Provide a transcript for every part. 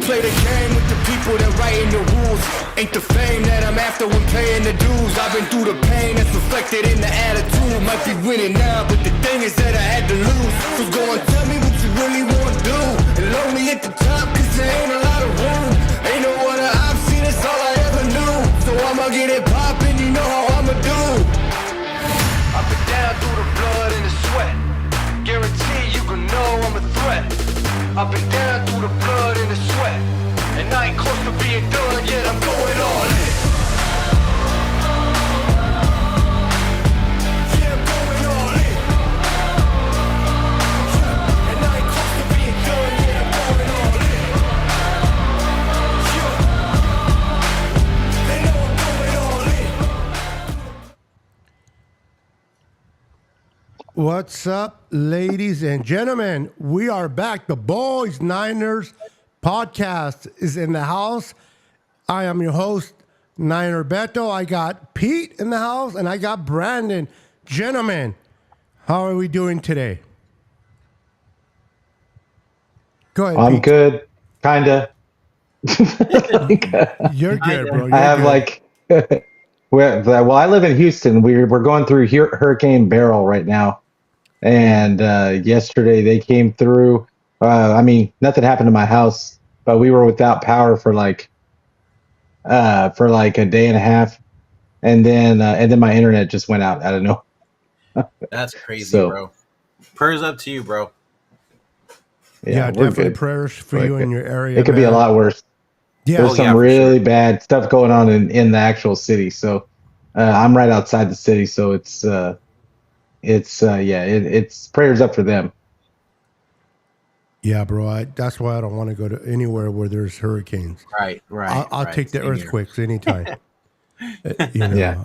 play the game with the people that writing the rules. Ain't the fame that I'm after when paying the dues. I've been through the pain that's reflected in the attitude. Might be winning now, but the thing is that I had to lose. So go and tell me what you really wanna do. And load me at the top, cause there ain't a lot of room. Ain't no other option, that's all I ever knew. So I'ma get it poppin', you know how I'ma do. I've been down through the blood and the sweat. Guarantee you can know I'm a threat. I've been down through the blood and the sweat. And I ain't close to being done yet, I'm going all in. Yeah, I'm going all in. Yeah, and I ain't close to being done yet, I'm going all in. Yeah, they know I'm going all in. What's up, ladies and gentlemen? We are back. The Boys Niners podcast is in the house. I am your host, Niner Beto. I got Pete in the house, and I got Brandon. Gentlemen, how are we doing today? Go ahead, I'm Pete. good, kinda. You're good, bro. I have well, I live in Houston. We're going through Hurricane Beryl right now, and yesterday they came through. I mean, nothing happened to my house, but we were without power for like a day and a half, and then my internet just went out. I don't know. That's crazy, So- bro. Prayers up to you, bro. Yeah, we're definitely good. prayers for We're you in good. your area. It could be a man. lot worse. Yeah, There's some for really bad stuff going on in the actual city. So I'm right outside the city, so it's prayers up for them. yeah, bro. That's why I don't want to go to anywhere where there's hurricanes. Right. I'll take the Same here. earthquakes anytime. You know, Yeah.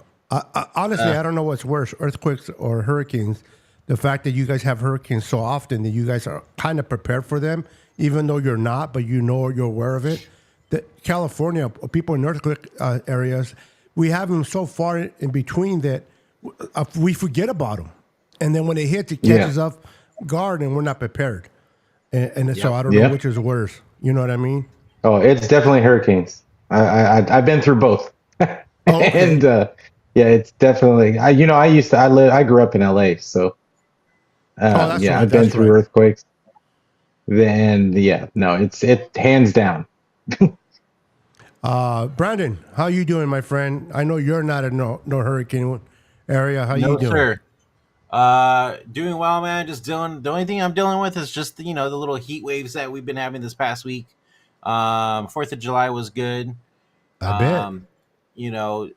Honestly, I don't know what's worse, earthquakes or hurricanes. The fact that you guys have hurricanes so often that you guys are kind of prepared for them, even though you're not, but you know you're aware of it. That California, people in earthquake areas, we have them so far in between that we forget about them. And then when it hits, it catches off guard and we're not prepared. And so I don't know which is worse. You know what I mean? Oh, it's definitely hurricanes. I've been through both, and it's definitely. I grew up in LA, so that's right, I've been that's through right. earthquakes. Then it's hands down. Brandon, how you doing, my friend? I know you're not in no hurricane area. How you doing? Sir. Doing well, man. Just dealing. The only thing I'm dealing with is just the little heat waves that we've been having this past week. 4th of July was good. I bet.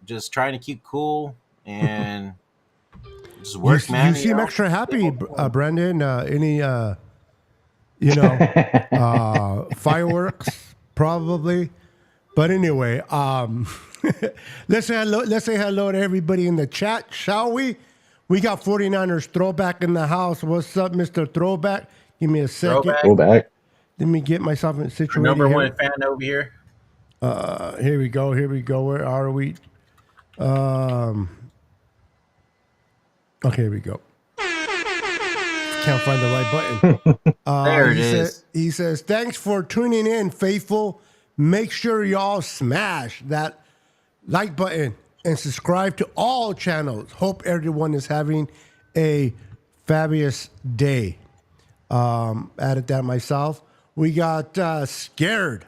Just trying to keep cool and just work, you, man. You seem extra happy, Brandon. Any fireworks, probably. But anyway, let's say hello to everybody in the chat, shall we? We got 49ers Throwback in the house. What's up, Mr. Throwback? Give me a second. Go back. Let me get myself in situated. Number here. one fan over here. Here we go. Where are we? Okay, here we go. Can't find the right button. There it is. He says, thanks for tuning in, faithful. Make sure y'all smash that like button and subscribe to all channels. Hope everyone is having a fabulous day. Added that myself. We got Scared.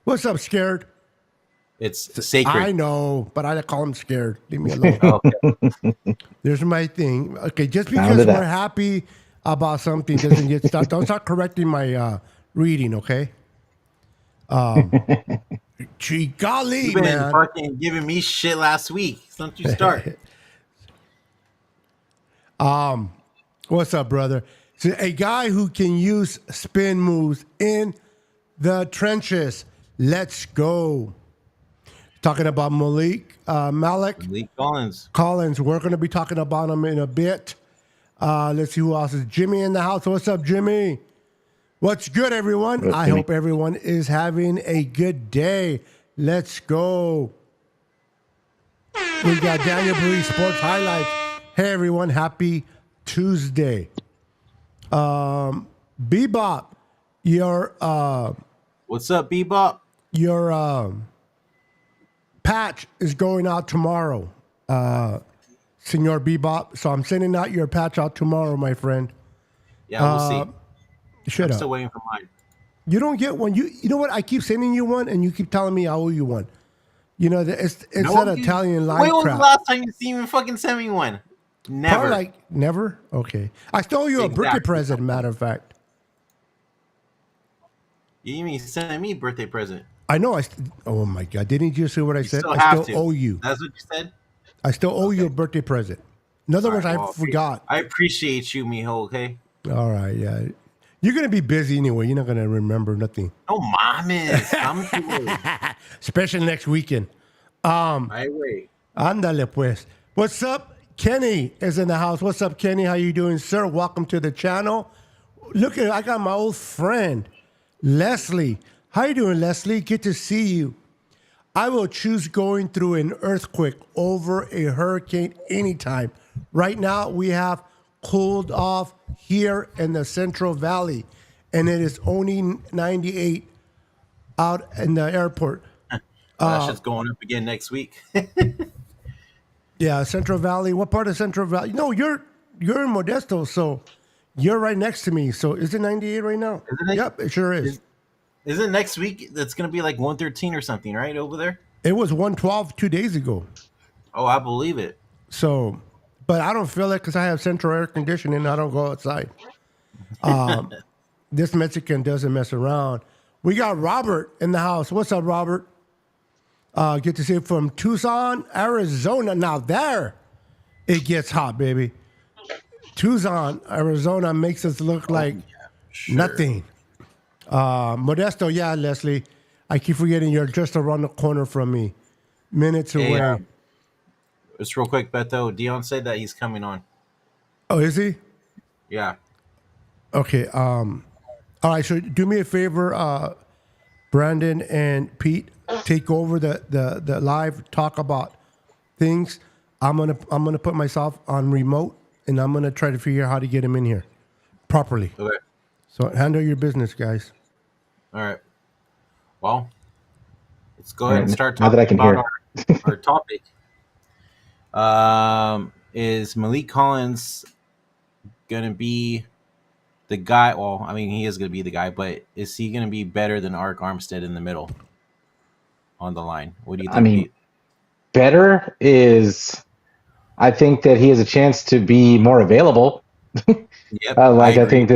What's up, Scared? It's sacred. I know, but I call him Scared. Leave me alone. Okay. There's my thing. Okay, just because we're happy about something doesn't get start. Don't start correcting my reading, okay? Gee golly, You've been man. fucking giving me shit last week. Don't you start. What's up, brother? So a guy who can use spin moves in the trenches. Let's go. Talking about Malik. Malik Collins. We're going to be talking about him in a bit. Let's see who else is. Jimmy in the house. What's up, Jimmy? What's good, everyone? I hope everyone is having a good day. Let's go. We got Daniel Bree Sports Highlights. Hey, everyone. Happy Tuesday. Bebop, your What's up, Bebop? Your patch is going out tomorrow, Senor Bebop. So I'm sending out your patch out tomorrow, my friend. Yeah, we'll see. Shut I'm up. still waiting for mine. You don't get one. You know what? I keep sending you one, and you keep telling me I owe you one. You know, it's that Italian line When was crap. the last time you even fucking sent me one? Never. Probably like never. Okay, I still owe you a birthday Exactly. present. Matter of fact, You even sent me a birthday present. I know. Oh my God! Didn't you see what I said? Still I have still to. owe you. That's what you said? I still owe you a birthday present. In other words, I forgot. I appreciate you, mijo, okay? All right, yeah. You're gonna be busy anyway. You're not gonna remember nothing, No mames. I'm cool. especially next weekend. I wait. Ándale pues. What's up? Kenny is in the house. What's up, Kenny? How you doing, sir? Welcome to the channel. Look at, I got my old friend, Leslie. How you doing, Leslie? Good to see you. I will choose going through an earthquake over a hurricane anytime. Right now, we have cooled off here in the Central Valley, and it is only 98 out in the airport. That shit's going up again next week. Yeah, Central Valley. What part of Central Valley? No, you're in Modesto, so you're right next to me. So is it 98 right now? Isn't it? Yep, it sure is. Isn't next week that's going to be like 113 or something, right, over there? It was 112 2 days ago. Oh, I believe it. So, but I don't feel it because I have central air conditioning. I don't go outside. This Mexican doesn't mess around. We got Robert in the house. What's up, Robert? Get to see it from Tucson, Arizona. Now there, it gets hot, baby. Tucson, Arizona makes us look like nothing. Modesto, yeah, Leslie. I keep forgetting you're just around the corner from me. Minutes away. Hey, just real quick, Beto. Dion said that he's coming on. Oh, is he? Yeah. Okay. All right. So do me a favor, Brandon and Pete, take over the live, talk about things. I'm gonna put myself on remote, and I'm gonna try to figure out how to get him in here properly. Okay. So handle your business, guys. All right. Well, let's go ahead and start Now that talking I can about our topic. Is Malik Collins gonna be the guy? Well, I mean, he is gonna be the guy, but is he gonna be better than Arik Armstead in the middle on the line? What do you think? I mean, Pete? better is, I think that he has a chance to be more available. Yep, I think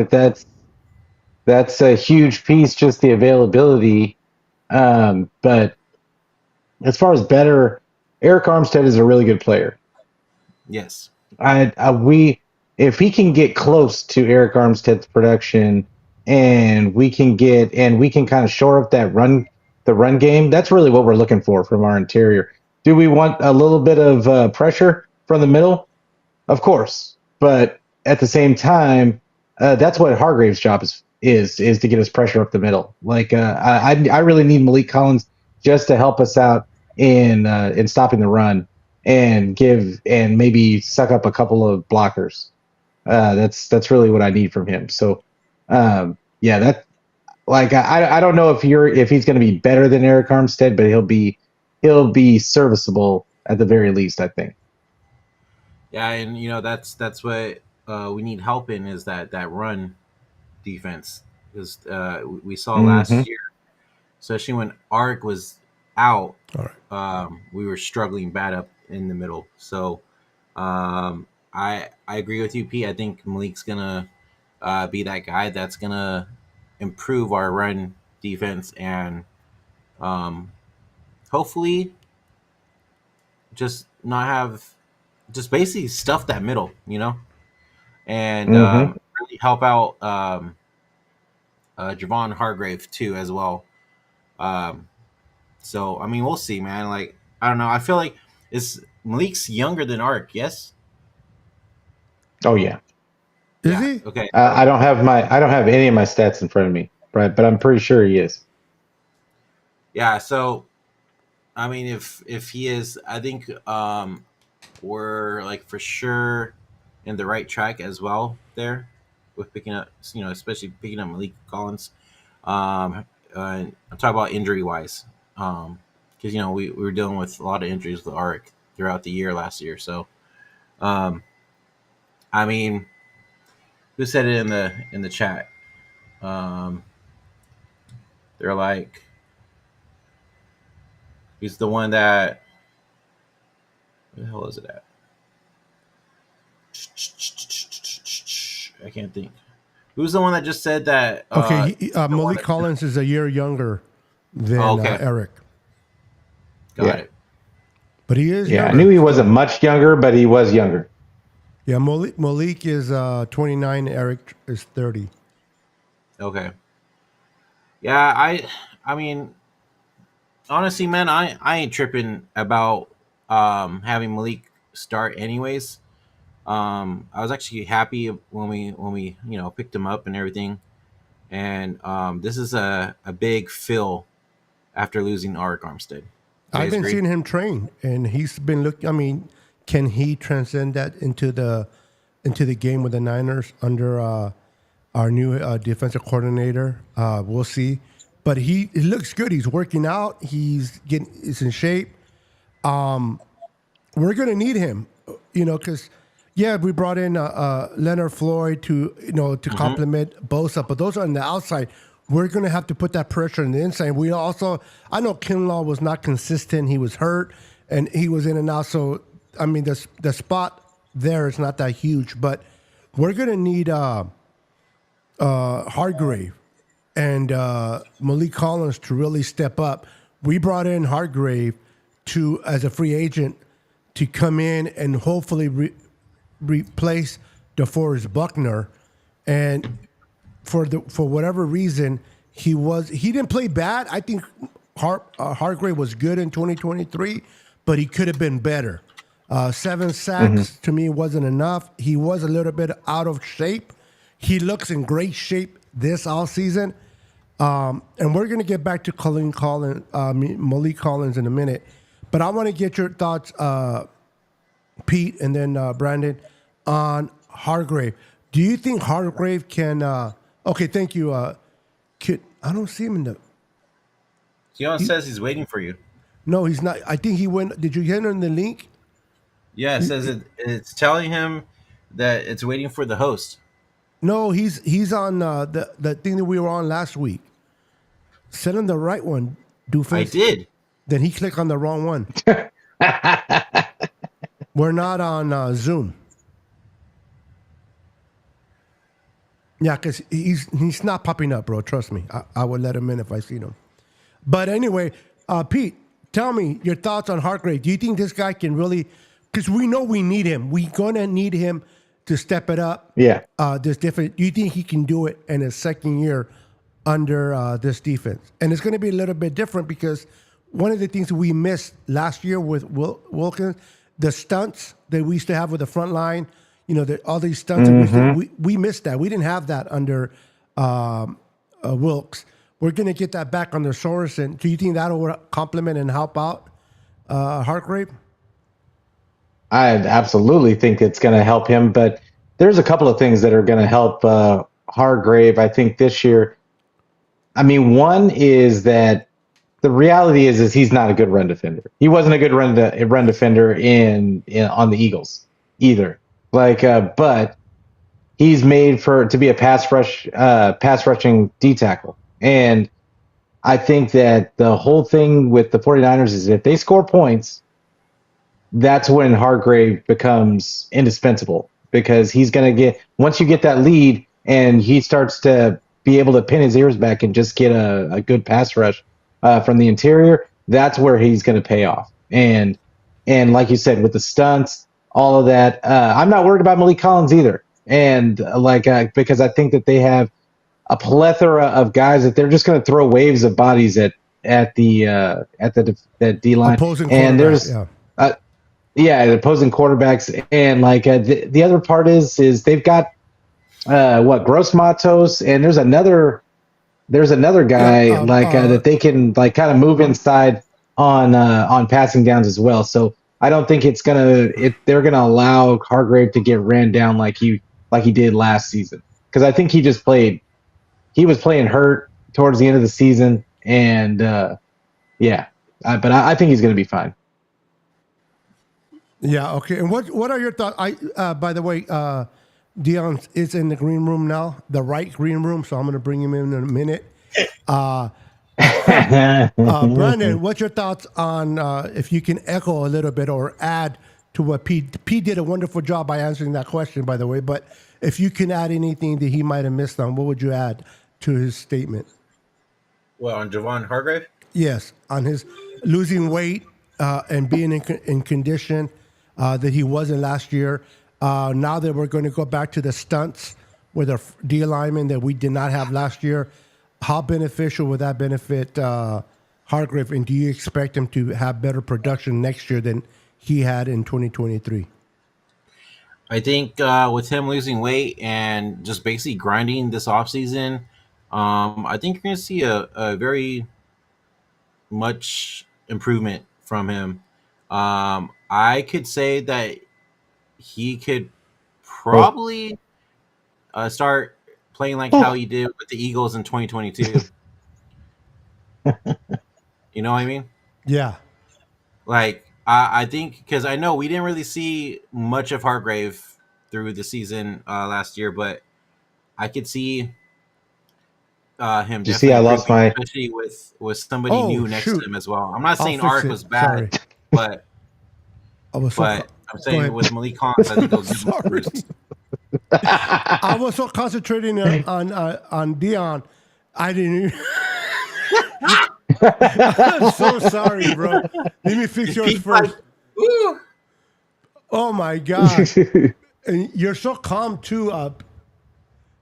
that's a huge piece, just the availability. But as far as better, Arik Armstead is a really good player. yes. If he can get close to Arik Armstead's production, and we can kind of shore up the run game. That's really what we're looking for from our interior. Do we want a little bit of pressure from the middle? Of course, but at the same time, that's what Hargrave's job is to get us pressure up the middle. Like I really need Malik Collins just to help us out in stopping the run and maybe suck up a couple of blockers. That's really what I need from him. So yeah, that like I don't know if he's going to be better than Arik Armstead, but he'll be serviceable at the very least, I think. Yeah, and that's what we need help in is that run defense because we saw last year, especially when Arik was out, All right. we were struggling bad up in the middle. So I agree with you, Pete. I think Malik's gonna be that guy that's gonna improve our run defense and hopefully just not have just basically stuff that middle, and really help out Javon Hargrave too as well. So I mean, we'll see, man. Like I don't know. I feel like Malik's younger than Arik. Yes. Oh yeah. Is he? Okay. I don't have any of my stats in front of me, right? But I'm pretty sure he is. Yeah. So, I mean, if he is, I think we're like for sure in the right track as well there with picking up, especially picking up Malik Collins. I'm talking about injury wise, because we were dealing with a lot of injuries with Arik throughout the year last year. So, um, I mean, who said it in the chat? Um, they're like, he's the one that. Where the hell is it at? I can't think. Who's the one that just said that? Okay, Malik that, Collins is a year younger than okay. Arik, Got it. but he is. Yeah, younger, I knew he so- wasn't much younger, but he was younger. Yeah, Malik is 29. Arik is 30. Okay. Yeah, I mean, honestly, man, I ain't tripping about having Malik start anyways. I was actually happy when we picked him up and everything. And this is a big fill after losing Arik Armstead. I've been seeing him train, and he's been looking. I mean, can he transcend that into the game with the Niners under our new defensive coordinator? We'll see. But he looks good. He's working out. He's in shape. We're gonna need him, because we brought in Leonard Floyd to complement Bosa, but those are on the outside. We're going to have to put that pressure on the inside. We also, I know Kinlaw was not consistent. He was hurt, and he was in and out. So, I mean, the spot there is not that huge. But we're going to need Hargrave and Malik Collins to really step up. We brought in Hargrave as a free agent to come in and hopefully replace DeForest Buckner. And for whatever reason, he didn't play bad. I think Hargrave was good in 2023, but he could have been better. 7 sacks to me wasn't enough. He was a little bit out of shape. He looks in great shape this offseason. And we're going to get back to Malik Collins in a minute. But I want to get your thoughts, Pete, and then Brandon, on Hargrave. Do you think Hargrave can? Okay, thank you. I don't see him in the. Keon says he's waiting for you. No, he's not. I think he went. Did you get him the link? Yeah, it says it's telling him that it's waiting for the host. No, he's on the thing that we were on last week. Send him the right one, doofus. I did. Then he clicked on the wrong one. We're not on Zoom. Yeah, because he's not popping up, bro. Trust me. I would let him in if I seen him. But anyway, Pete, tell me your thoughts on Hargrave. Do you think this guy can really – because we know we need him. We're going to need him to step it up. Yeah. Do you think he can do it in his second year under this defense? And it's going to be a little bit different because one of the things we missed last year with Wilkins, the stunts that we used to have with the front line, all these stunts, we missed that. We didn't have that under Wilkes. We're going to get that back under Sorensen. Do you think that'll complement and help out Hargrave? I absolutely think it's going to help him, but there's a couple of things that are going to help Hargrave, I think, this year. I mean, one is that the reality is he's not a good run defender. He wasn't a good run defender on the Eagles either. But he's made to be a pass rushing D tackle. And I think that the whole thing with the 49ers is if they score points, that's when Hargrave becomes indispensable because he's going to once you get that lead and he starts to be able to pin his ears back and just get a good pass rush from the interior, that's where he's going to pay off. And like you said, with the stunts, all of that, I'm not worried about Malik Collins either. And because I think that they have a plethora of guys that they're just going to throw waves of bodies at the D line. And there's the opposing quarterbacks. And the other part is they've got Gross Matos, and there's another guy that they can kind of move inside on passing downs as well. So I don't think they're gonna allow Hargrave to get ran down like he did last season, because I think he was playing hurt towards the end of the season, and yeah, but I think he's going to be fine. Yeah. Okay. And what are your thoughts? By the way, Dion is in the green room now, the right green room. So I'm going to bring him in a minute. Brandon, what's your thoughts on if you can echo a little bit or add to what Pete did a wonderful job by answering that question, by the way. But if you can add anything that he might have missed on, what would you add to his statement? Well, on Javon Hargrave? Yes, on his losing weight and being in condition that he wasn't last year. Now that we're going to go back to the stunts with a D lineman that we did not have last year, how beneficial would that benefit Hargrave? And do you expect him to have better production next year than he had in 2023? I think with him losing weight and just basically grinding this offseason, I think you're going to see a very much improvement from him. I could say that he could probably start playing like how he did with the Eagles in 2022. You know what I mean? Yeah. Like, I think because I know we didn't really see much of Hargrave through the season last year, but I could see him. You see, I lost my. Especially with somebody new next to him as well. I'm not saying Arik was bad, Sorry. but I'm saying with Malik Collins, I think they'll give him a boost. I was so concentrating on Dion, I didn't. I'm so sorry, bro. Let me fix yours first. Oh my god! And you're so calm too.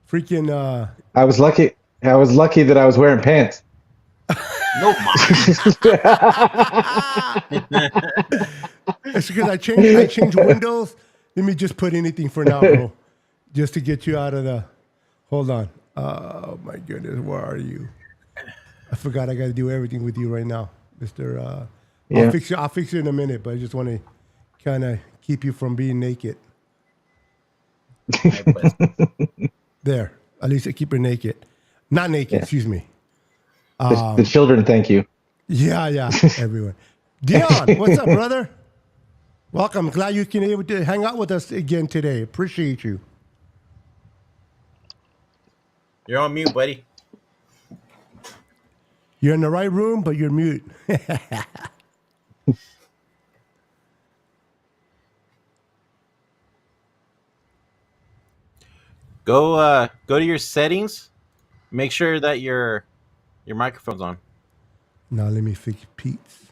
Freaking. I was lucky that I was wearing pants. No, It's because I changed windows. Let me just put anything for now, bro. Just to get you out of the. Hold on. Oh my goodness, where are you? I forgot I got to do everything with you right now, Mister. Yeah. I'll fix you in a minute, but I just want to kind of keep you from being naked. There, at least I keep her naked, not naked. Yeah. Excuse me. The children, thank you. Yeah, everyone. Dion, what's up, brother? Welcome. Glad you can able to hang out with us again today. Appreciate you. You're on mute, buddy. You're in the right room, but you're mute. Go to your settings. Make sure that your microphone's on. Now let me fix Pete's.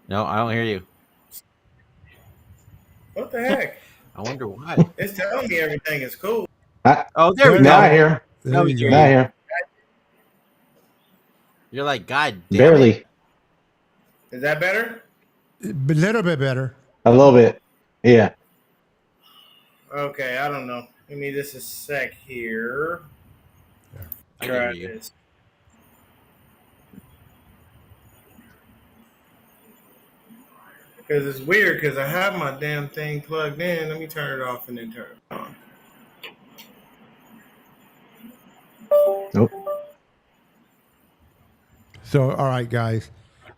No, I don't hear you. What the heck? I wonder why. It's telling me everything is cool. Oh, there we go. Now I hear. There you go. Now I hear. You're like, God damn Barely. it. Is that better? A little bit better. A little bit. Yeah. Okay, I don't know. Give me just a sec here. I Try can hear you. this. Because it's weird because I have my damn thing plugged in. Let me turn it off and then turn it on. Nope. So, all right, guys,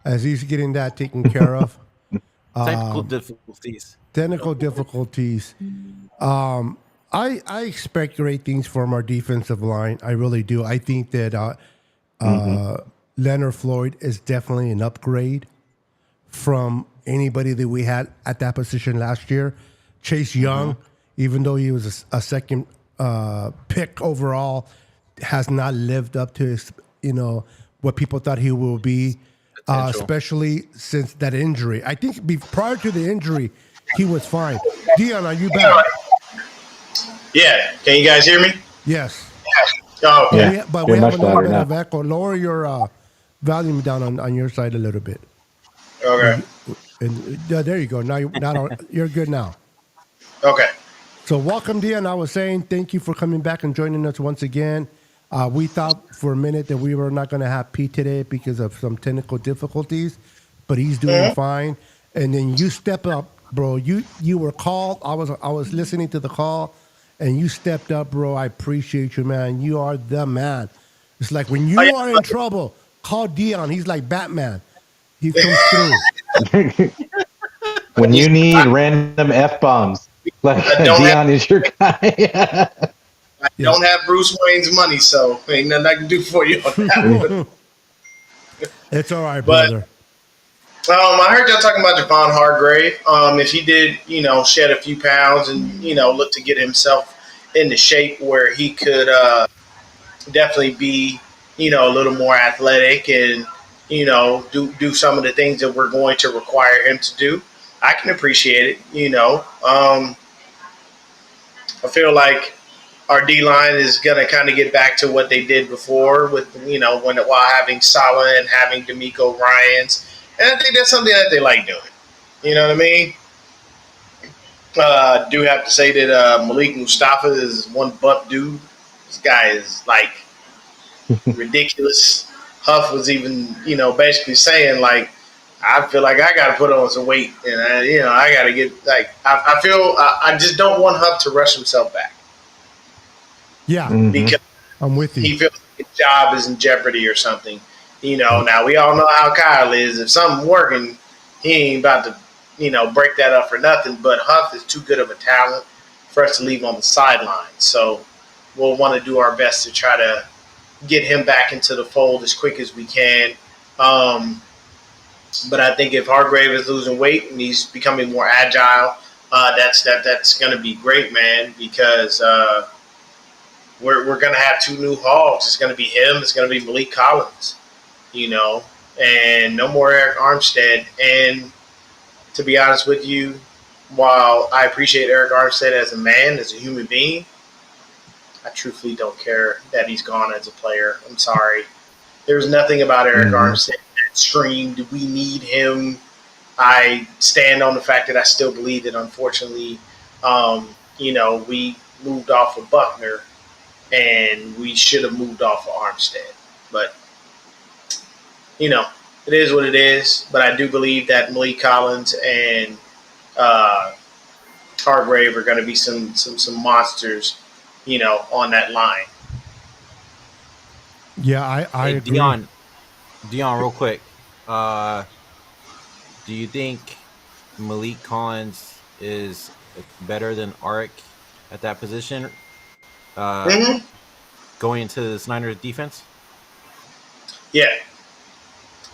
as he's getting that taken care of. Technical difficulties. Technical difficulties. I expect great things from our defensive line. I really do. I think that Leonard Floyd is definitely an upgrade from anybody that we had at that position last year. Chase Young, even though he was a second pick overall, has not lived up to his, what people thought he will be, especially since that injury. I think prior to the injury, he was fine. Dion, are you back? Yeah. Can you guys hear me? Yes. Oh, Yeah. But You're we have much a little louder bit now. of echo. Lower your volume down on your side a little bit. Okay. And there you go. Now you're good now. Okay. So welcome, Dion. I was saying thank you for coming back and joining us once again. We thought for a minute that we were not going to have Pete today because of some technical difficulties, but he's doing fine. And then you step up bro. You were called. I was listening to the call, and you stepped up, bro. I appreciate you, man. You are the man. It's like when you Oh, yeah. are in trouble, call Dion. He's like Batman. He comes through. When you need random F bombs, like I don't have Dion is your guy. I Yeah. don't have Bruce Wayne's money, so ain't nothing I can do for you on that one. It's all right, But brother. I heard y'all talking about Javon Hargrave. If he did, shed a few pounds and look to get himself into shape where he could definitely be, a little more athletic and do some of the things that we're going to require him to do. I can appreciate it. I feel like our D line is gonna kind of get back to what they did before with while having Salah and having D'Amico Ryans, and I think that's something that they like doing. You know what I mean? Do have to say that Malik Mustafa is one buff dude. This guy is like ridiculous. Huff was even basically saying like, I feel like I got to put on some weight, and I got to get like I feel I just don't want Huff to rush himself back. Yeah, Because I'm with you. he feels like his job is in jeopardy or something. Now we all know how Kyle is. If something's working, he ain't about to, break that up for nothing. But Huff is too good of a talent for us to leave on the sidelines. So we'll want to do our best to try to get him back into the fold as quick as we can. But I think if Hargrave is losing weight and he's becoming more agile, that's going to be great, man, because we're going to have two new hogs. It's going to be him. It's going to be Malik Collins, and no more Arik Armstead. And to be honest with you, while I appreciate Arik Armstead as a man, as a human being, I truthfully don't care that he's gone as a player. I'm sorry. There's nothing about Arik Armstead that screamed, we need him. I stand on the fact that I still believe that, unfortunately, we moved off of Buckner and we should have moved off of Armstead. But, it is what it is. But I do believe that Malik Collins and Hargrave are going to be some monsters, on that line. Yeah, I Hey, agree. Dion, real quick. Do you think Malik Collins is better than Arik at that position? Mm-hmm. Going into the Niners defense? Yeah.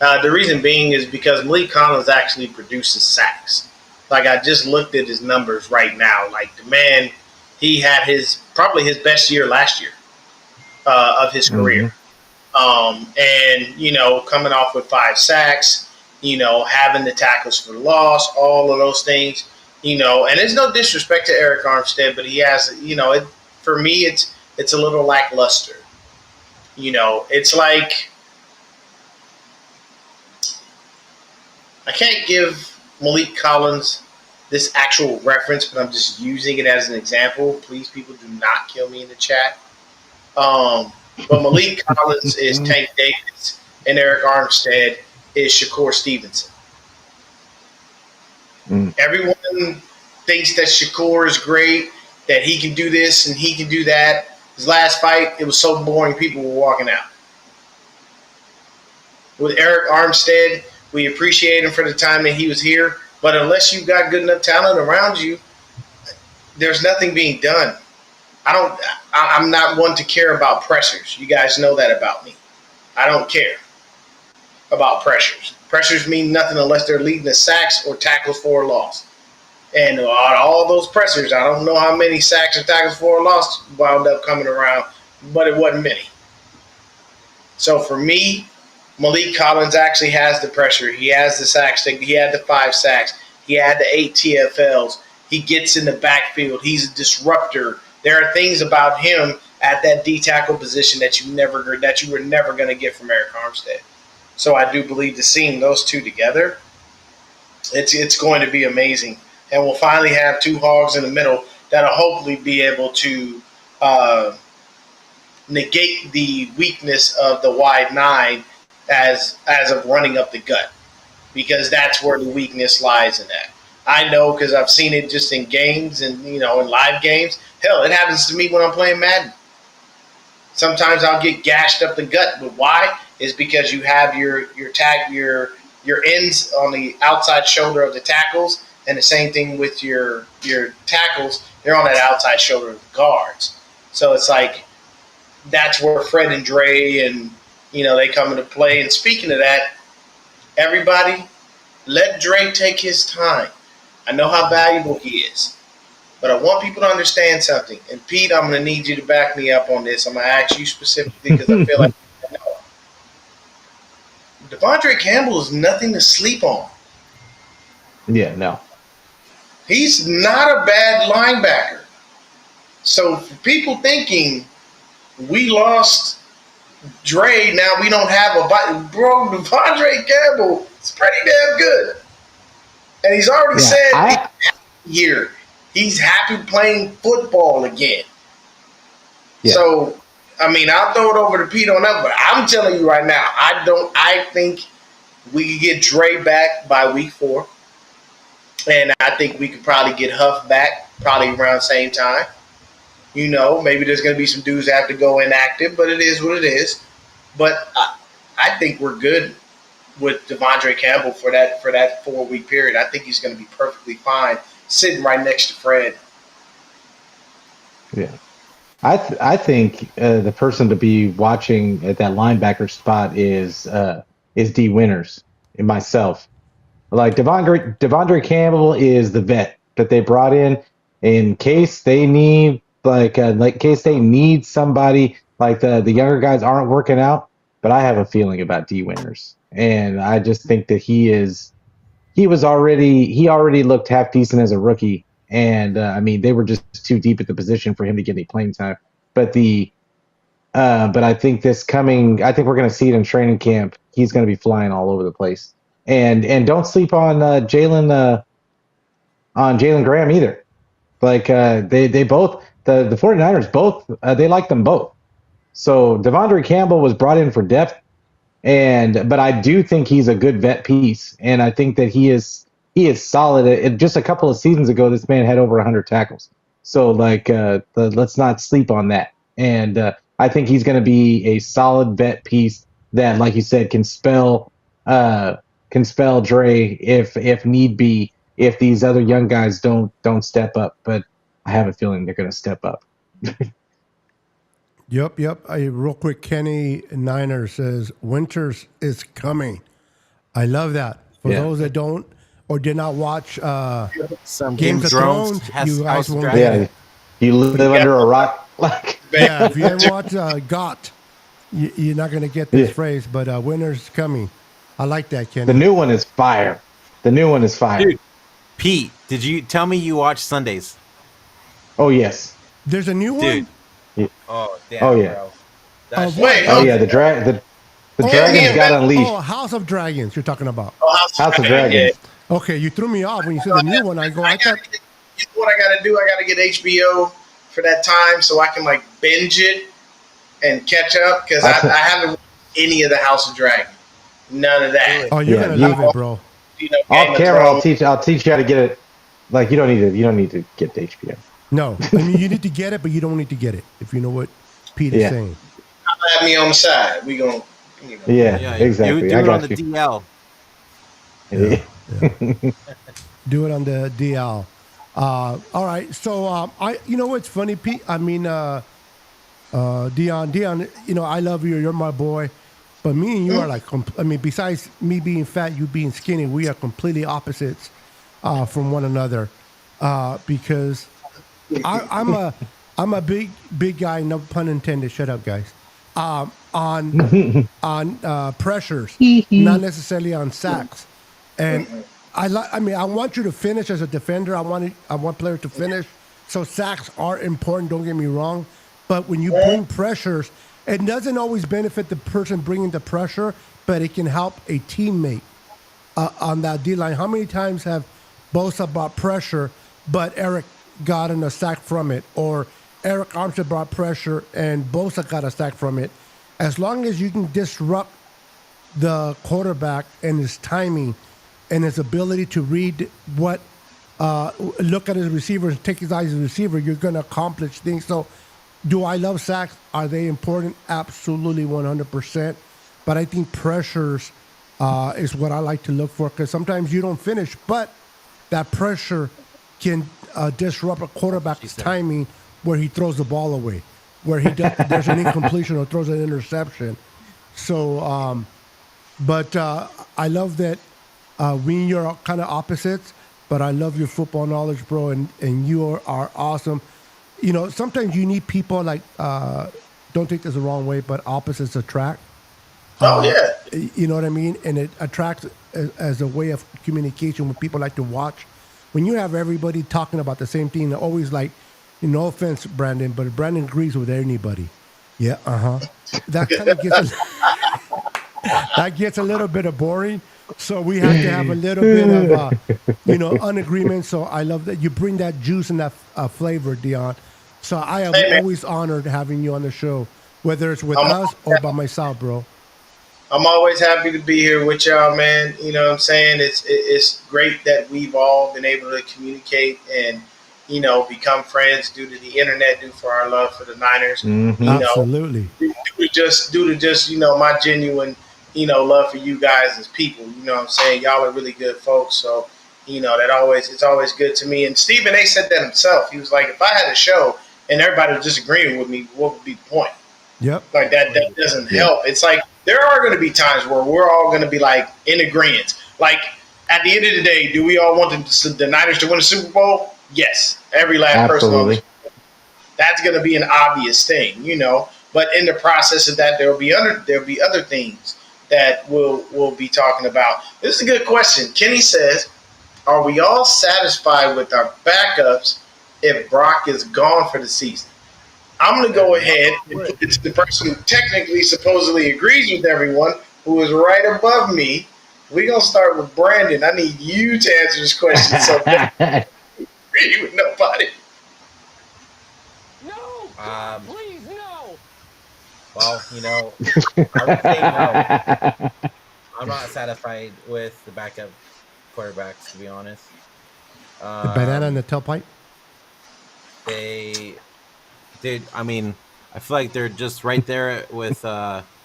The reason being is because Malik Collins actually produces sacks. Like, I just looked at his numbers right now. Like, the man, he had probably his best year last year of his career. And, coming off with 5 sacks, having the tackles for loss, all of those things, and there's no disrespect to Arik Armstead, but he has, for me, it's a little lackluster. It's like, I can't give Malik Collins this actual reference, but I'm just using it as an example. Please, people, do not kill me in the chat. But Malik Collins is Tank Davis, and Arik Armstead is Shakur Stevenson. Everyone thinks that Shakur is great, that he can do this and he can do that. His last fight, it was so boring, people were walking out. With Arik Armstead, we appreciate him for the time that he was here, but unless you've got good enough talent around you, there's nothing being done. I'm not one to care about pressures. You guys know that about me. I don't care about pressures. Pressures mean nothing unless they're leading to sacks or tackles for a loss. And all those pressures, I don't know how many sacks or tackles for a loss wound up coming around, but it wasn't many. So for me, Malik Collins actually has the pressure. He has the sacks. He had the 5 sacks. He had the 8 TFLs. He gets in the backfield. He's a disruptor. There are things about him at that D tackle position that you were never going to get from Arik Armstead. So I do believe that seeing those two together, it's going to be amazing. And we'll finally have 2 hogs in the middle that'll hopefully be able to negate the weakness of the wide 9 as of running up the gut, because that's where the weakness lies in that. I know because I've seen it just in games and in live games. Hell, it happens to me when I'm playing Madden. Sometimes I'll get gashed up the gut, but why? Is because you have your ends on the outside shoulder of the tackles, and the same thing with your tackles. They're on that outside shoulder of the guards. So it's like that's where Fred and Dre and they come into play. And speaking of that, everybody, let Dre take his time. I know how valuable he is. But I want people to understand something. And Pete, I'm going to need you to back me up on this. I'm going to ask you specifically because I feel like Devondre Campbell is nothing to sleep on. Yeah, no. He's not a bad linebacker. So for people thinking we lost Dre, now we don't have bro, Devondre Campbell is pretty damn good. And he's already said here he's happy playing football again. Yeah. So, I mean, I'll throw it over to Pete on that, but I'm telling you right now, I think we could get Dre back by week 4. And I think we could probably get Huff back probably around the same time. Maybe there's going to be some dudes that have to go inactive, but it is what it is. But I think we're good with Devondre Campbell for that 4-week period. I think he's going to be perfectly fine sitting right next to Fred. Yeah. I think the person to be watching at that linebacker spot is D Winters and myself. Like Devondre Campbell is the vet that they brought in case they need case they need somebody like the younger guys aren't working out. But I have a feeling about D Winters, and I just think that he already looked half decent as a rookie. And they were just too deep at the position for him to get any playing time. But I think we're going to see it in training camp. He's going to be flying all over the place. And don't sleep on Jalen Graham either. Like they both the 49ers both they like them both. So Devondre Campbell was brought in for depth, but I do think he's a good vet piece, and I think that he is solid. Just a couple of seasons ago, this man had over 100 tackles. So let's not sleep on that. And I think he's going to be a solid vet piece that, like you said, can spell Dre if need be, if these other young guys don't step up. But I have a feeling they're going to step up. Yep. Real quick, Kenny Niner says Winters is coming. I love that. For those that don't or did not watch some Games of Thrones, you guys won't get it. You live under a rock. Yeah, if you haven't watched GOT, you're not going to get this phrase, but Winters coming. I like that, Kenny. The new one is fire. Dude, Pete, did you tell me you watch Sundays? Oh, yes. There's a new one? Dude. Yeah. Oh, damn, oh yeah. Bro. The dragons got unleashed. Oh, House of Dragons you're talking about. Oh, House of Dragons. Yeah. Okay, you threw me off when you said the new one. I thought. You know what I got to do? I got to get HBO for that time so I can binge it and catch up because I haven't watched any of the House of Dragon. None of that. Oh, you're gonna love it, bro. Off camera, I'll teach you how to get it. You don't need to get the HBO. No, you need to get it, but you don't need to get it. If you know what Pete is saying. Have me on the side. We gonna. Yeah, exactly. You do it on the DL. Yeah. Do it on the DL. All right. So you know what's funny, Pete? I mean, Dion. I love you. You're my boy. But me and you are besides me being fat, you being skinny, we are completely opposites from one another. Because I'm a big guy. No pun intended. Shut up, guys. On pressures, not necessarily on sacks. And I want you to finish as a defender. I want players to finish. So sacks are important. Don't get me wrong. But when you bring pressures, it doesn't always benefit the person bringing the pressure, but it can help a teammate on that D-line. How many times have Bosa brought pressure, but Arik got a sack from it? Or Arik Armstead brought pressure and Bosa got a sack from it. As long as you can disrupt the quarterback and his timing and his ability to read what look at his receiver and take his eyes as a receiver, you're going to accomplish things. So, do I love sacks? Are they important? Absolutely, 100%. But I think pressures is what I like to look for because sometimes you don't finish, but that pressure can disrupt a quarterback's timing where he throws the ball away, where there's an incompletion or throws an interception. So, but I love that we and you are kind of opposites, but I love your football knowledge, bro, and you are awesome. You know, sometimes you need people like, don't take this the wrong way, but opposites attract. Oh yeah. You know what I mean? And it attracts as a way of communication when people like to watch. When you have everybody talking about the same thing, they're always like, no offense, Brandon, but Brandon agrees with anybody. Yeah, that kind of gets that gets a little bit of boring. So we have to have a little bit of, unagreement. So I love that you bring that juice and that flavor, Dion. So I am always honored having you on the show, whether it's with us or by myself, bro. I'm always happy to be here with y'all, man. You know what I'm saying? It's great that we've all been able to communicate and, become friends due to the internet, due for our love for the Niners. Mm-hmm. Absolutely. Due to just my genuine, love for you guys as people. You know what I'm saying? Y'all are really good folks. So, it's always good to me. And Stephen A said that himself. He was like, if I had a show and everybody was disagreeing with me, what would be the point? Yep. Like that doesn't help. It's like there are going to be times where we're all going to be like in agreement. Like at the end of the day, do we all want the Niners to win the Super Bowl? Yes. Every last person on this. That's going to be an obvious thing, But in the process of that, there'll be other things that we'll be talking about. This is a good question. Kenny says, "Are we all satisfied with our backups if Brock is gone for the season?" I'm going to go ahead and put it to the person who technically, supposedly agrees with everyone, who is right above me. We're going to start with Brandon. I need you to answer this question. So, agree with nobody. No, please, no. Well, I would say no. I'm not satisfied with the backup quarterbacks, to be honest. The banana in the tailpipe? Dude, I mean, I feel like they're just right there with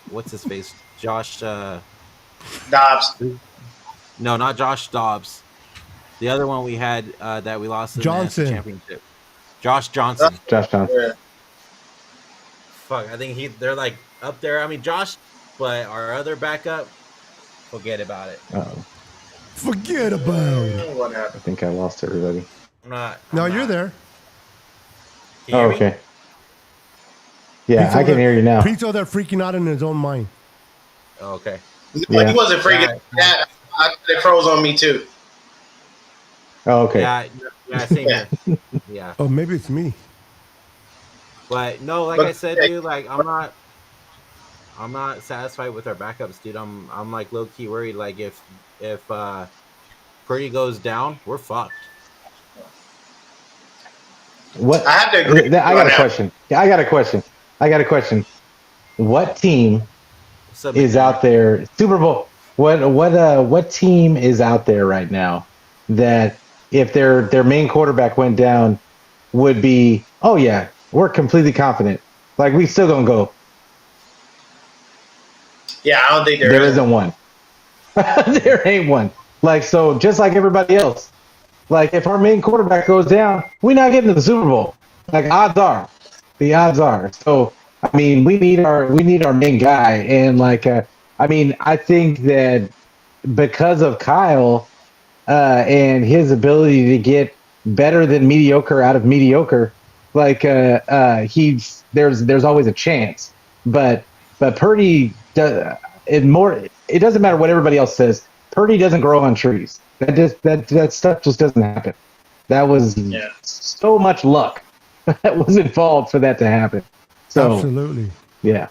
what's his face, Josh. Dobbs. No, not Josh Dobbs. The other one we had that we lost in Johnson. the NFC championship. Josh Johnson. Josh Johnson. Yeah. Fuck, I think they're like up there. I mean, Josh, but our other backup, forget about it. Forget about it. What I happened? think I lost everybody. You're there. Can you hear me? Okay. Yeah, I can hear you now. Pete's over there freaking out in his own mind. Oh, okay. Yeah. He wasn't freaking. Yeah, it froze on me too. Oh, okay. Yeah, same here. Yeah. Oh, maybe it's me. But no, like I said, dude, like I'm not satisfied with our backups, dude. I'm like low key worried. Like if Purdy goes down, we're fucked. What? I have to agree. I got a question. I got a question. What team is out there? Super Bowl. What team is out there right now that if their main quarterback went down would be, oh yeah, we're completely confident. Like we still gonna go. Yeah, I don't think there isn't one. There ain't one. Like so, just like everybody else. Like if our main quarterback goes down, we're not getting to the Super Bowl. Like the odds are. So I mean, we need our main guy, and like I think that because of Kyle and his ability to get better than mediocre out of mediocre, like there's always a chance. But Purdy does it more. It doesn't matter what everybody else says. Purdy doesn't grow on trees. That stuff just doesn't happen. That was so much luck that was involved for that to happen. So absolutely, yeah.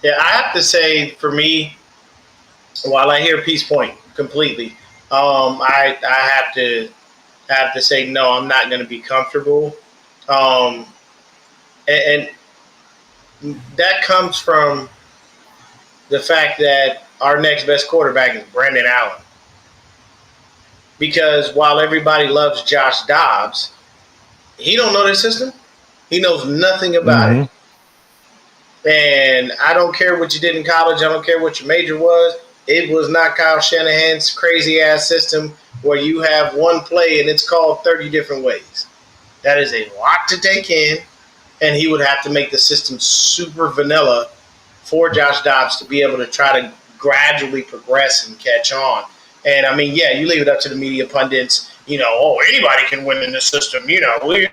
Yeah, I have to say, for me, while I hear Peace Point completely, I have to say no. I'm not going to be comfortable, and that comes from the fact that our next best quarterback is Brandon Allen. because while everybody loves Josh Dobbs, he don't know the system. He knows nothing about it. And I don't care what you did in college. I don't care what your major was. It was not Kyle Shanahan's crazy ass system where you have one play and it's called 30 different ways. That is a lot to take in, and he would have to make the system super vanilla for Josh Dobbs to be able to try to gradually progress and catch on. And I mean, yeah, you leave it up to the media pundits, anybody can win in this system. We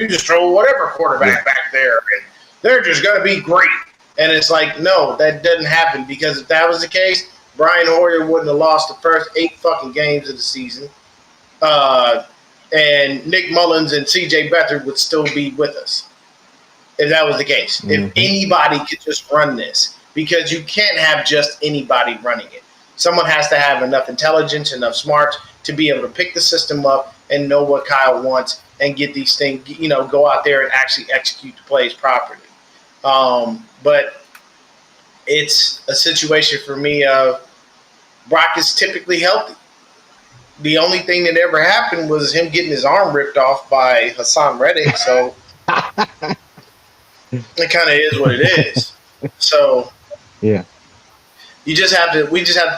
just throw whatever quarterback back there and they're just going to be great. And it's like, no, that doesn't happen, because if that was the case, Brian Hoyer wouldn't have lost the first 8 fucking games of the season. And Nick Mullins and CJ Beathard would still be with us if that was the case. If anybody could just run this, because you can't have just anybody running it. Someone has to have enough intelligence, enough smarts to be able to pick the system up and know what Kyle wants and get these things, go out there and actually execute the plays properly. But it's a situation for me of Brock is typically healthy. The only thing that ever happened was him getting his arm ripped off by Hassan Reddick. So it kind of is what it is. So yeah, we just have to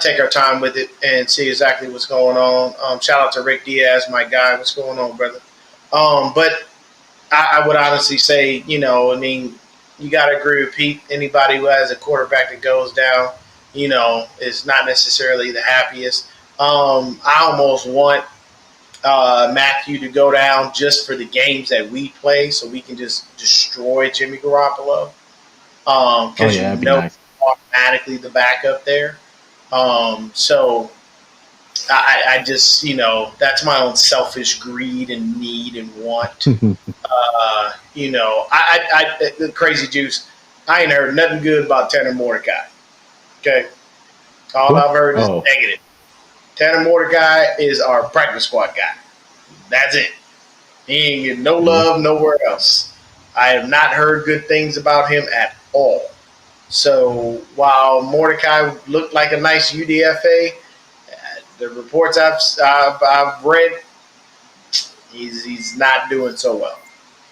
take our time with it and see exactly what's going on. Shout out to Rick Diaz, my guy. What's going on, brother? But I would honestly say, you got to agree with Pete. Anybody who has a quarterback that goes down, is not necessarily the happiest. I almost want Matthew to go down just for the games that we play, so we can just destroy Jimmy Garoppolo. Because nice. Automatically the backup there. So I just, that's my own selfish greed and need and want. The crazy juice. I ain't heard nothing good about Tanner Mordecai. Okay. All I've heard is negative. Tanner Mordecai is our practice squad guy. That's it. He ain't getting no love nowhere else. I have not heard good things about him at all. So while Mordecai looked like a nice UDFA, the reports I've read, he's not doing so well.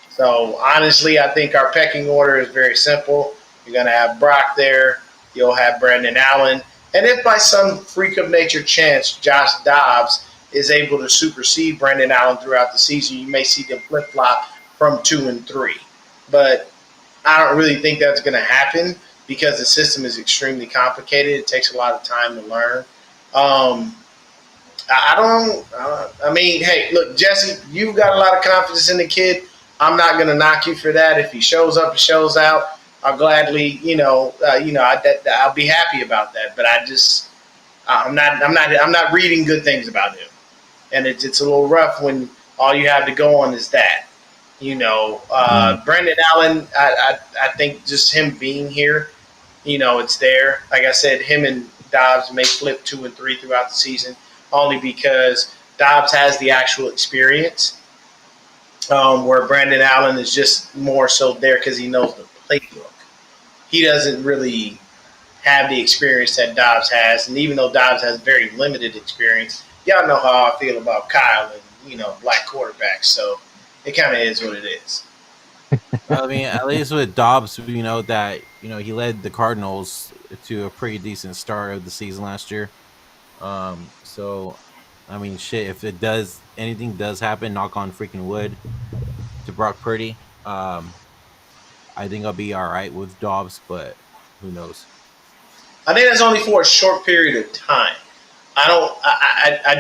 So honestly, I think our pecking order is very simple. You're going to have Brock there. You'll have Brandon Allen. And if by some freak of nature chance Josh Dobbs is able to supersede Brandon Allen throughout the season, you may see them flip-flop from 2 and 3. But I don't really think that's going to happen because the system is extremely complicated. It takes a lot of time to learn. Hey, look, Jesse, you've got a lot of confidence in the kid. I'm not going to knock you for that. If he shows up and shows out, I'll gladly, I'll be happy about that. But I'm not reading good things about him, and it's a little rough when all you have to go on is that. Brandon Allen, I think just him being here, it's there. Like I said, him and Dobbs may flip 2 and 3 throughout the season, only because Dobbs has the actual experience, where Brandon Allen is just more so there because he knows the playbook. He doesn't really have the experience that Dobbs has, and even though Dobbs has very limited experience, y'all know how I feel about Kyle and black quarterbacks. So it kind of is what it is. I mean, at least with Dobbs, that he led the Cardinals to a pretty decent start of the season last year. So I mean, shit, if anything does happen, knock on freaking wood, to Brock Purdy, I think I'll be all right with Dobbs, but who knows? I think that's only for a short period of time. I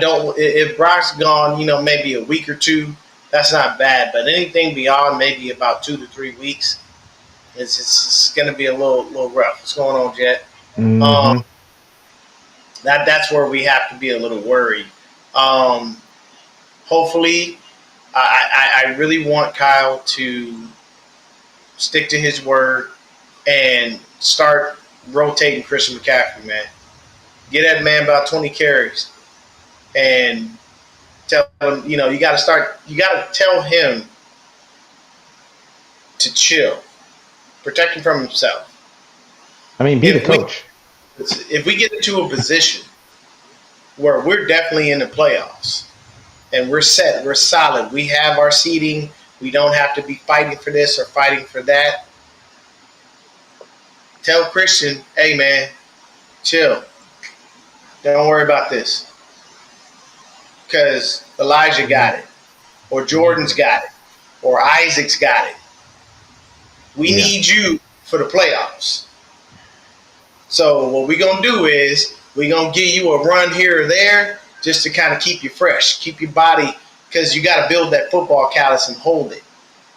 don't. If Brock's gone, maybe a week or two, that's not bad. But anything beyond maybe about 2 to 3 weeks, it's going to be a little rough. What's going on, Jet? Mm-hmm. That's where we have to be a little worried. Hopefully, I really want Kyle to stick to his word and start rotating Christian McCaffrey, man. Get that man about 20 carries and tell him, you got to tell him to chill, protect him from himself. I mean, be the coach. If we get into a position where we're definitely in the playoffs and we're set. We're solid. We have our seating. We don't have to be fighting for this or fighting for that. Tell Christian, hey man, chill. Don't worry about this. Because Elijah got it, or Jordan's got it, or Isaac's got it. We need you for the playoffs. So what we're going to do is we're going to give you a run here or there just to kind of keep you fresh, keep your body, because you got to build that football callus and hold it.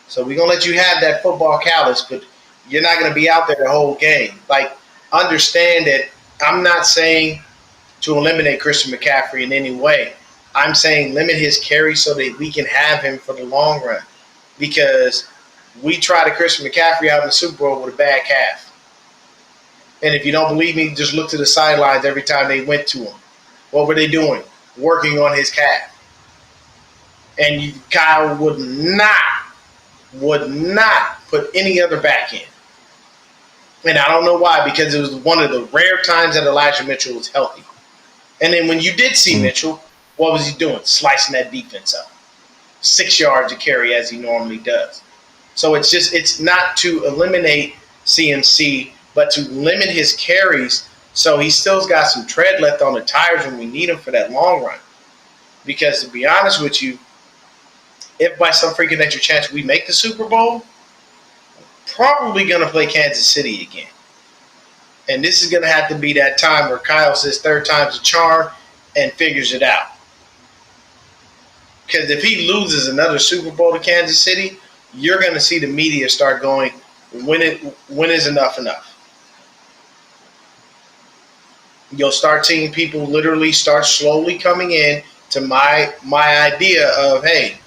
So we're going to let you have that football callus, but you're not going to be out there the whole game. Like, understand that I'm not saying to eliminate Christian McCaffrey in any way. I'm saying limit his carry so that we can have him for the long run. Because we tried Christian McCaffrey out in the Super Bowl with a bad calf. And if you don't believe me, just look to the sidelines every time they went to him. What were they doing? Working on his calf. And Kyle would not put any other back in. And I don't know why, because it was one of the rare times that Elijah Mitchell was healthy. And then when you did see Mitchell, what was he doing? Slicing that defense up. 6 yards a carry as he normally does. So it's not to eliminate CMC, but to limit his carries so he still's got some tread left on the tires when we need him for that long run. Because to be honest with you, if by some freaking nature chance we make the Super Bowl, probably going to play Kansas City again. And this is going to have to be that time where Kyle says third time's a charm and figures it out. Because if he loses another Super Bowl to Kansas City, you're going to see the media start going, when is enough enough? You'll start seeing people literally start slowly coming in to my idea of, hey,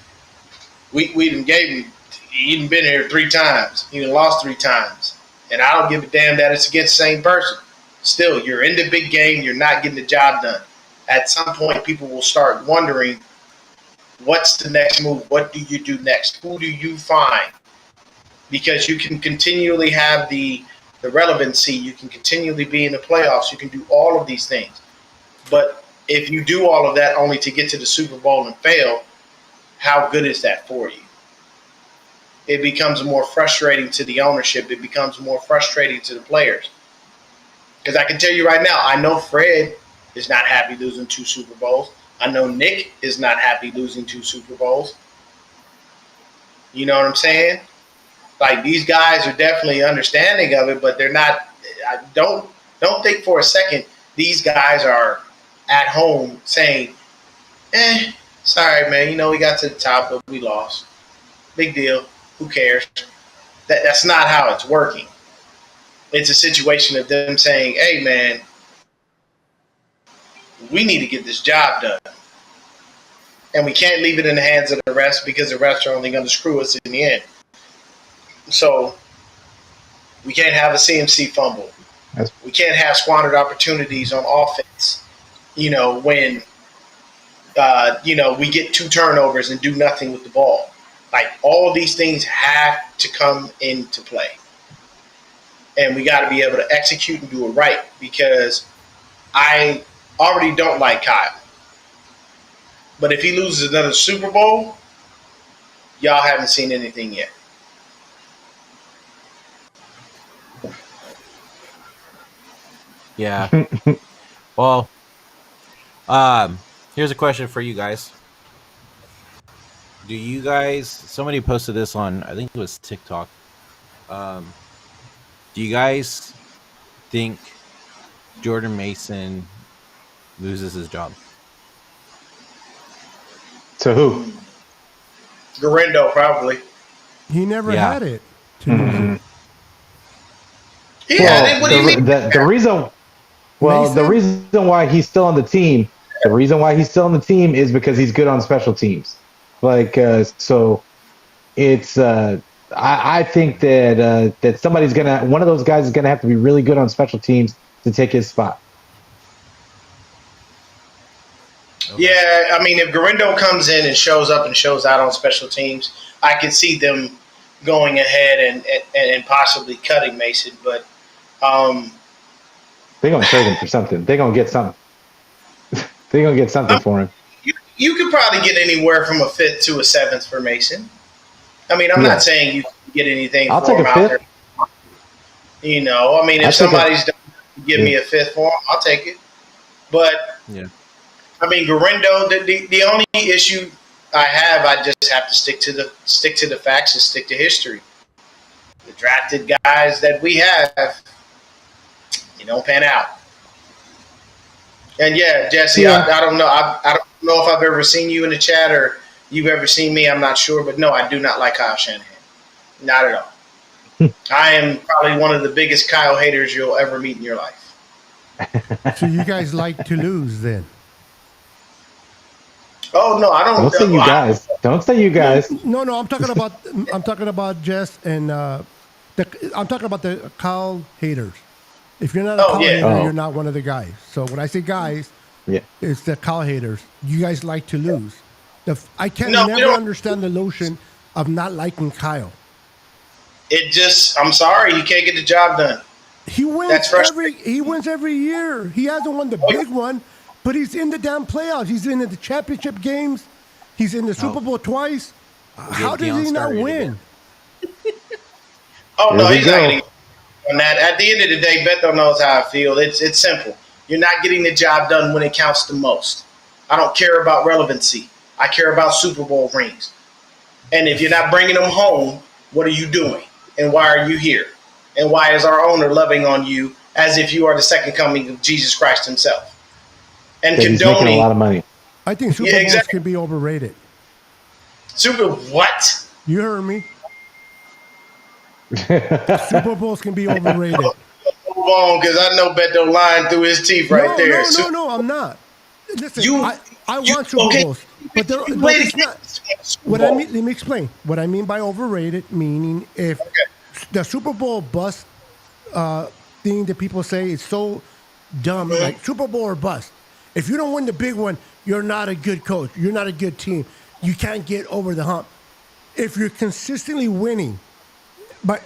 we done gave him, he done been here 3 times. He done lost 3 times. And I don't give a damn that it's against the same person. Still, you're in the big game. You're not getting the job done. At some point, people will start wondering, what's the next move? What do you do next? Who do you find? Because you can continually have the relevancy. You can continually be in the playoffs. You can do all of these things. But if you do all of that only to get to the Super Bowl and fail, how good is that for you? It becomes more frustrating to the ownership. It becomes more frustrating to the players. Because I can tell you right now, I know Fred is not happy losing 2 Super Bowls. I know Nick is not happy losing 2 Super Bowls. You know what I'm saying? Like, these guys are definitely understanding of it, but they're not. Don't think for a second these guys are at home saying, sorry, man, we got to the top, but we lost. Big deal. Who cares? That's not how it's working. It's a situation of them saying, hey, man, we need to get this job done. And we can't leave it in the hands of the refs because the refs are only going to screw us in the end. So we can't have a CMC fumble. We can't have squandered opportunities on offense. When we get 2 turnovers and do nothing with the ball. Like, all of these things have to come into play. And we got to be able to execute and do it right, because I already don't like Kyle. But if he loses another Super Bowl, y'all haven't seen anything yet. Yeah. Well, here's a question for you guys. Do you guys, somebody posted this on, I think it was TikTok. Do you guys think Jordan Mason loses his job? To who? Garendo, probably. He never Yeah. had it. Yeah, what do you mean? The reason, Mason? the reason why he's still on the team, is because he's good on special teams. Like, so it's, I think that one of those guys is gonna have to be really good on special teams to take his spot. Okay. Yeah, I mean, if Garendo comes in and shows up and shows out on special teams, I could see them going ahead and possibly cutting Mason. But they're going to trade him for something. They're going to get something. They're going to get something for him. you could probably get anywhere from a fifth to a seventh for Mason. I mean, I'm not saying you can get anything I'll for take him a out fifth. there. You know, I mean, if somebody's done give me a fifth for him, I'll take it. But Yeah. I mean, Garindo. The only issue I have, I just have to stick to the facts and stick to history. The drafted guys that we have, you don't pan out. And yeah, Jesse, I don't know. I don't know if I've ever seen you in the chat or you've ever seen me. I'm not sure, but no, I do not like Kyle Shanahan. Not at all. I am probably one of the biggest Kyle haters you'll ever meet in your life. So you guys like to lose then? Oh no, I don't. Don't say you guys. Don't say you guys. No, I'm talking about Jess and I'm talking about the Kyle haters. If you're not a Kyle hater, you're not one of the guys. So when I say guys, it's the Kyle haters. You guys like to lose. I can never understand the notion of not liking Kyle. I'm sorry, he can't get the job done. He wins every year. He hasn't won the big one, but he's in the damn playoffs. He's in the championship games. He's in the Super Bowl twice. How does he not win? Oh no, he's not getting on that. At the end of the day, Beto knows how I feel. It's simple. You're not getting the job done when it counts the most. I don't care about relevancy. I care about Super Bowl rings. And if you're not bringing them home, what are you doing? And why are you here? And why is our owner loving on you as if you are the second coming of Jesus Christ himself? And He's making a lot of money. I think Super Bowls can be overrated. What? You heard me. Super Bowls can be overrated. Move on, because I know Beto lying through his teeth right there. No, I'm not. Listen, I want Super Bowls, but it's not. Let me explain. What I mean by overrated, meaning if the Super Bowl bust thing that people say is so dumb, like Super Bowl or bust. If you don't win the big one, you're not a good coach. You're not a good team. You can't get over the hump. If you're consistently winning,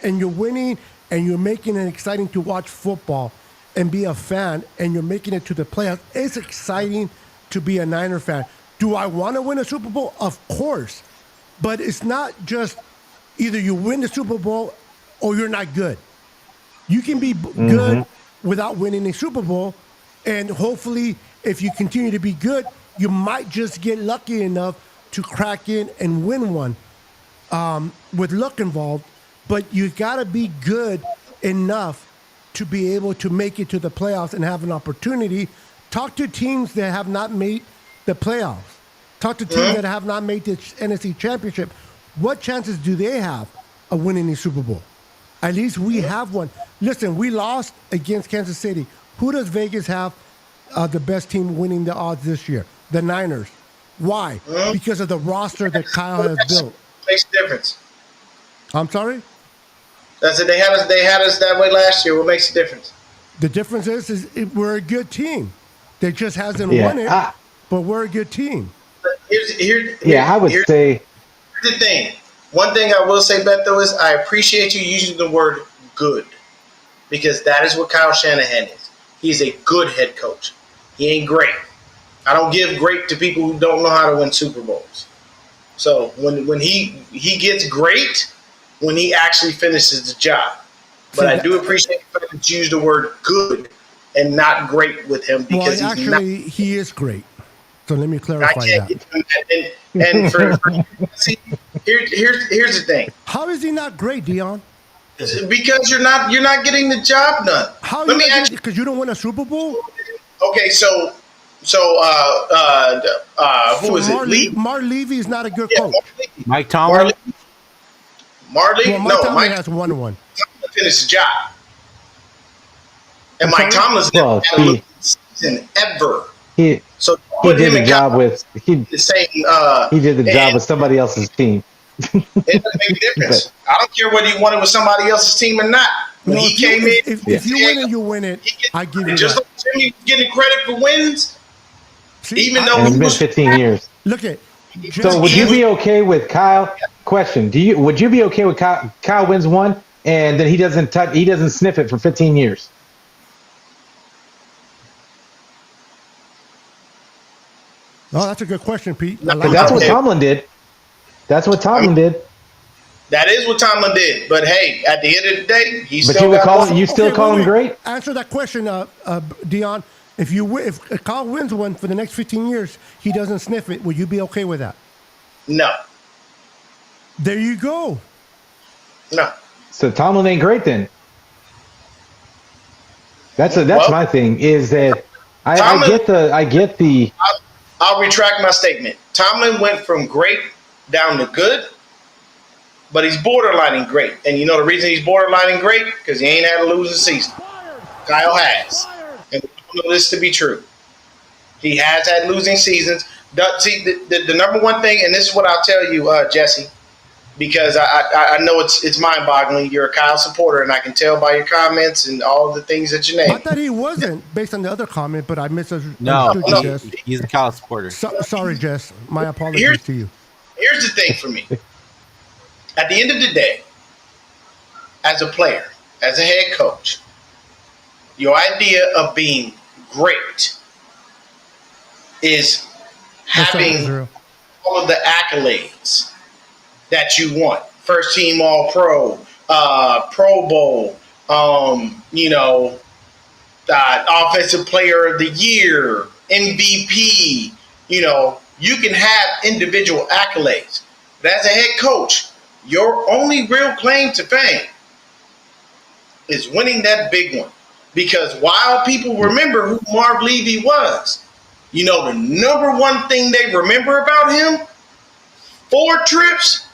and you're winning and you're making it exciting to watch football and be a fan and you're making it to the playoffs, it's exciting to be a Niner fan. Do I want to win a Super Bowl? Of course. But it's not just either you win the Super Bowl or you're not good. You can be good without winning a Super Bowl, and hopefully if you continue to be good, you might just get lucky enough to crack in and win one with luck involved. But you got to be good enough to be able to make it to the playoffs and have an opportunity. Talk to teams that have not made the playoffs. Talk to teams that have not made the NFC Championship. What chances do they have of winning the Super Bowl? At least we have one. Listen, we lost against Kansas City. Who does Vegas have the best team winning the odds this year? The Niners. Why? Because of the roster that Kyle has built. Makes a difference. I'm sorry? That's it. They had us that way last year. What makes a difference? The difference is we're a good team. They just hasn't won it, but we're a good team. I would say. Here's the thing. One thing I will say, Beto, is I appreciate you using the word good, because that is what Kyle Shanahan is. He's a good head coach. He ain't great. I don't give great to people who don't know how to win Super Bowls. So when he gets great, when he actually finishes the job. But I do appreciate the fact that you use the word good and not great with him, because he is great. So let me clarify that. And see, here's the thing. How is he not great, Dion? Because you're not getting the job done. How? Let me ask you, because you don't win a Super Bowl. Okay, so who is it? Mark Levy is not a good coach. Mike Tomlin. Mike has won one. Finished the job, and Mike Tomlin's never had a losing season ever. He did the job with somebody else's team. It doesn't make a difference. I don't care whether you won it with somebody else's team or not. When he came in, if you win it, you win it. I give you just that. like Jimmy getting credit for wins. Even though it's been 15 years. Look at. So would you be okay with Kyle? Question: would you be okay with Kyle wins one and then he doesn't sniff it for 15 years? Oh, that's a good question, Pete. I But like that's that. what Tomlin did. That's what Tomlin did. That is what Tomlin did. But hey, at the end of the day, he But still you would got call one. him, you still Okay, call wait, him wait. great? Answer that question, Dion. If Kyle wins one for the next 15 years, he doesn't sniff it. Would you be okay with that? No, There you go. no. So Tomlin ain't great then. That's Well, my thing. Is that I Tomlin- get the I'll retract my statement. Tomlin went from great down to good, but he's borderlining great. And you know the reason he's borderlining great? Because he ain't had a losing season. Kyle has. And we know this to be true. He has had losing seasons. See, the number one thing, and this is what I'll tell you, Jesse, because I know it's mind-boggling. You're a Kyle supporter, and I can tell by your comments and all the things that you I name. thought he wasn't based on the other comment, but I misunderstood No, you, Jess. he's a Cal supporter. Sorry, Jess. My apologies Here's- to you. Here's the thing for me. At the end of the day, as a player, as a head coach, your idea of being great is What's up, having Israel? all of the accolades that you want. First team All Pro, Pro Bowl, Offensive Player of the Year, MVP. You can have individual accolades. But as a head coach, your only real claim to fame is winning that big one. Because while people remember who Marv Levy was, the number one thing they remember about him, 4 trips,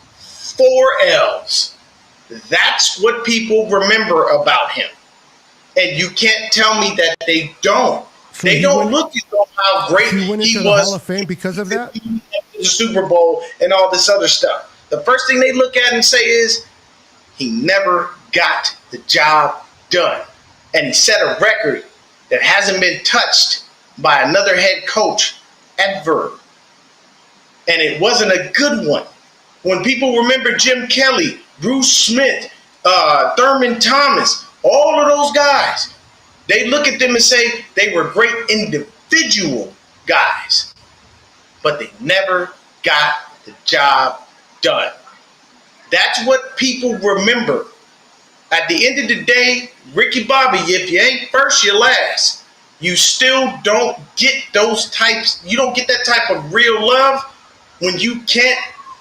4 L's. That's what people remember about him. And you can't tell me that they don't. So they he don't went- look at how great He went he into the was. Hall of Fame because of that? The Super Bowl and all this other stuff. The first thing they look at and say is, he never got the job done. And he set a record that hasn't been touched by another head coach ever. And it wasn't a good one. When people remember Jim Kelly, Bruce Smith, Thurman Thomas, all of those guys, they look at them and say they were great individual guys, but they never got the job done. That's what people remember. At the end of the day, Ricky Bobby, if you ain't first, you're last. You still don't get those types. You don't get that type of real love when you can't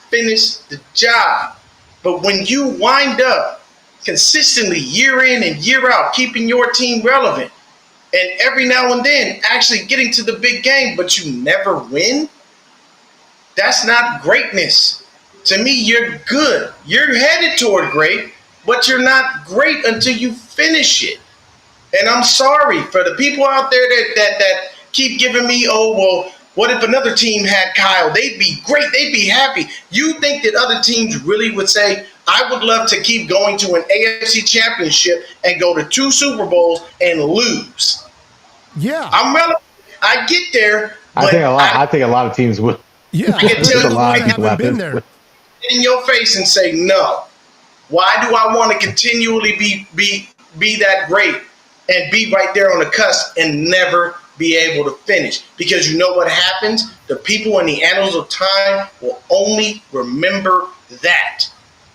finish the job. But when you wind up consistently year in and year out, keeping your team relevant, and every now and then actually getting to the big game, but you never win, that's not greatness. To me, you're good. You're headed toward great, but you're not great until you finish it. And I'm sorry for the people out there that keep giving me, oh, well, what if another team had Kyle? They'd be great. They'd be happy. You think that other teams really would say, I would love to keep going to an AFC championship and go to 2 Super Bowls and lose? Yeah. I'm relevant. I get there. I think a lot of teams would. Yeah. I can tell There's a you lot I of people haven't out been there. there. in your face and say no. Why do I want to continually be that great and be right there on the cusp and never be able to finish? Because you know what happens? The people in the annals of time will only remember that.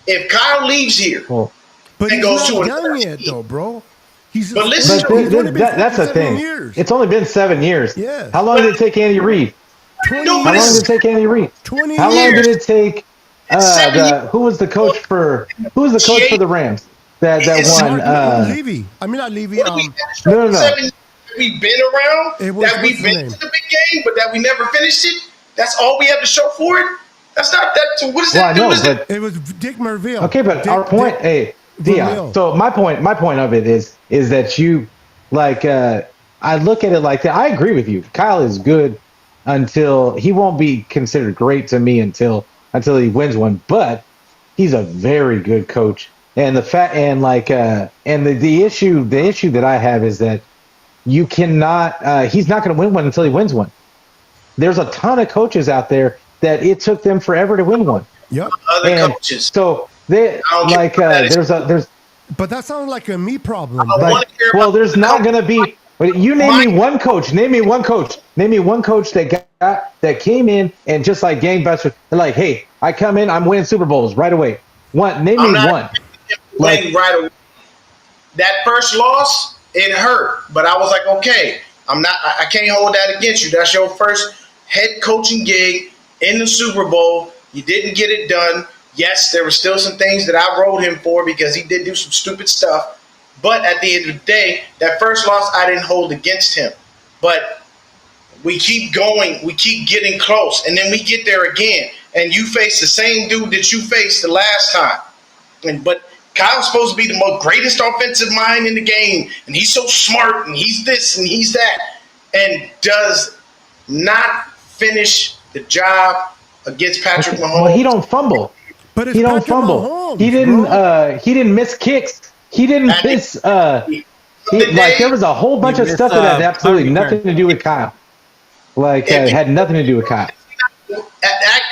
If Kyle leaves here, Well, But and he's goes to not another done yet, team. though, bro. He's But listen, but he's only been that's the 7 thing. years. It's only been 7 years. Yeah. How long did it take Andy Reid? 20 No, How but long it's- did it take Andy Reid? 20 How long years. did it take? It's 7 years. Who was the coach for the Rams that It's won? Levy. I mean, not Levy. What have we No. 7 years that we've been around, It was- that we've what's his been name? to the big game, but that we never finished it? That's all we have to show for it? That's not that. So what does Well, I that do? know, Is it but It was Dick Merville. okay, but Dick- our point, Dick- hey, Dion. Vermeil. So my point of it is that you like. I look at it like that. I agree with you. Kyle is good until he won't be considered great to me until he wins one. But he's a very good coach. And the issue that I have is that you cannot. He's not going to win one until he wins one. There's a ton of coaches out there that it took them forever to win one. Yep. other And coaches? so they I don't care what that is. there's But that sounds like a me problem. I like, wanna hear well, about there's the not coach. going to be But you name me one coach. Name me one coach. Name me one coach that came in and just like gangbusters. Like, hey, I come in, I'm winning Super Bowls right away. One. Name me one. Like right away. That first loss, it hurt, but I was like, okay, I can't hold that against you. That's your first head coaching gig in the Super Bowl. You didn't get it done. Yes, there were still some things that I wrote him for because he did do some stupid stuff. But at the end of the day, that first loss I didn't hold against him. But we keep going. We keep getting close. And then we get there again. And you face the same dude that you faced the last time. But Kyle's supposed to be the most greatest offensive mind in the game. And he's so smart. And he's this and he's that. And does not finish the job against Patrick Mahomes. Well, he don't fumble. But he don't fumble. Mahomes, he didn't. He didn't miss kicks. He didn't miss. Like there was a whole bunch of stuff that had absolutely nothing to do with Kyle. Like had nothing to do with Kyle.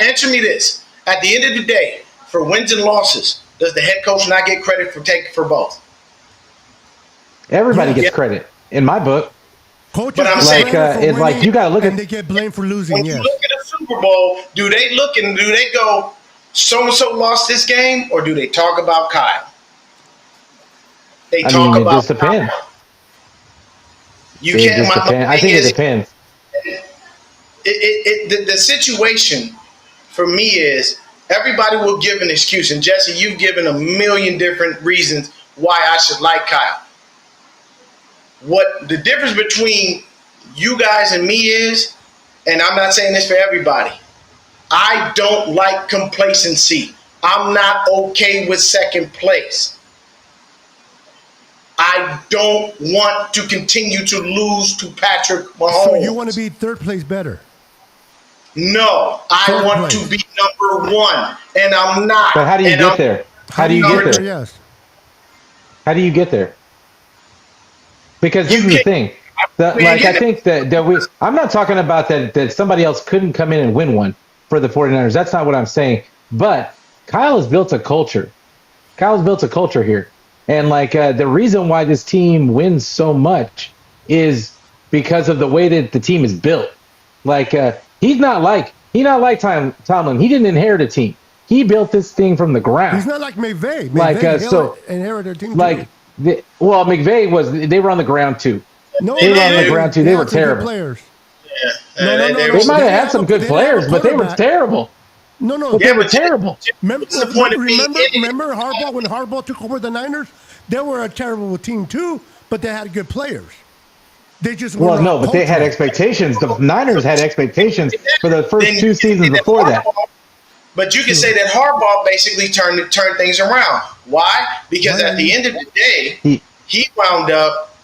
Answer me this: at the end of the day, for wins and losses, does the head coach not get credit for both? Everybody gets credit in my book. Coaches but I'm saying, it's like you got to look and at. They get blamed for losing. When you look at a Super Bowl, do they look and do they go, so and so lost this game, or do they talk about Kyle? They talk about. It just depends. You can't. I think it depends. The situation for me is everybody will give an excuse, and Jesse, you've given a million different reasons why I should like Kyle. What the difference between you guys and me is, and I'm not saying this for everybody, I don't like complacency. I'm not okay with second place. I don't want to continue to lose to Patrick Mahomes. So you want to be third place better? No, I want to be number one, and I'm not. But how do you get there? How do you get there? Yes. How do you get there? Because this is the thing. I think that we. I'm not talking about that somebody else couldn't come in and win one for the 49ers. That's not what I'm saying. But Kyle has built a culture. Kyle's built a culture here. And the reason why this team wins so much is because of the way that the team is built. He's not like Tomlin. He didn't inherit a team. He built this thing from the ground. He's not like McVay. McVay inherited a team too. McVay they were on the ground too. No, they were on the ground too. They were terrible. Players. Yeah. No. They might have had some good players, but they were terrible. No. They were terrible. Remember Harbaugh when Harbaugh took over the Niners? They were a terrible team too, but they had good players. They just but they had expectations. The Niners had expectations for the first two seasons before that. But you can say that Harbaugh basically turned things around. Why? Because at the end of the day, he wound up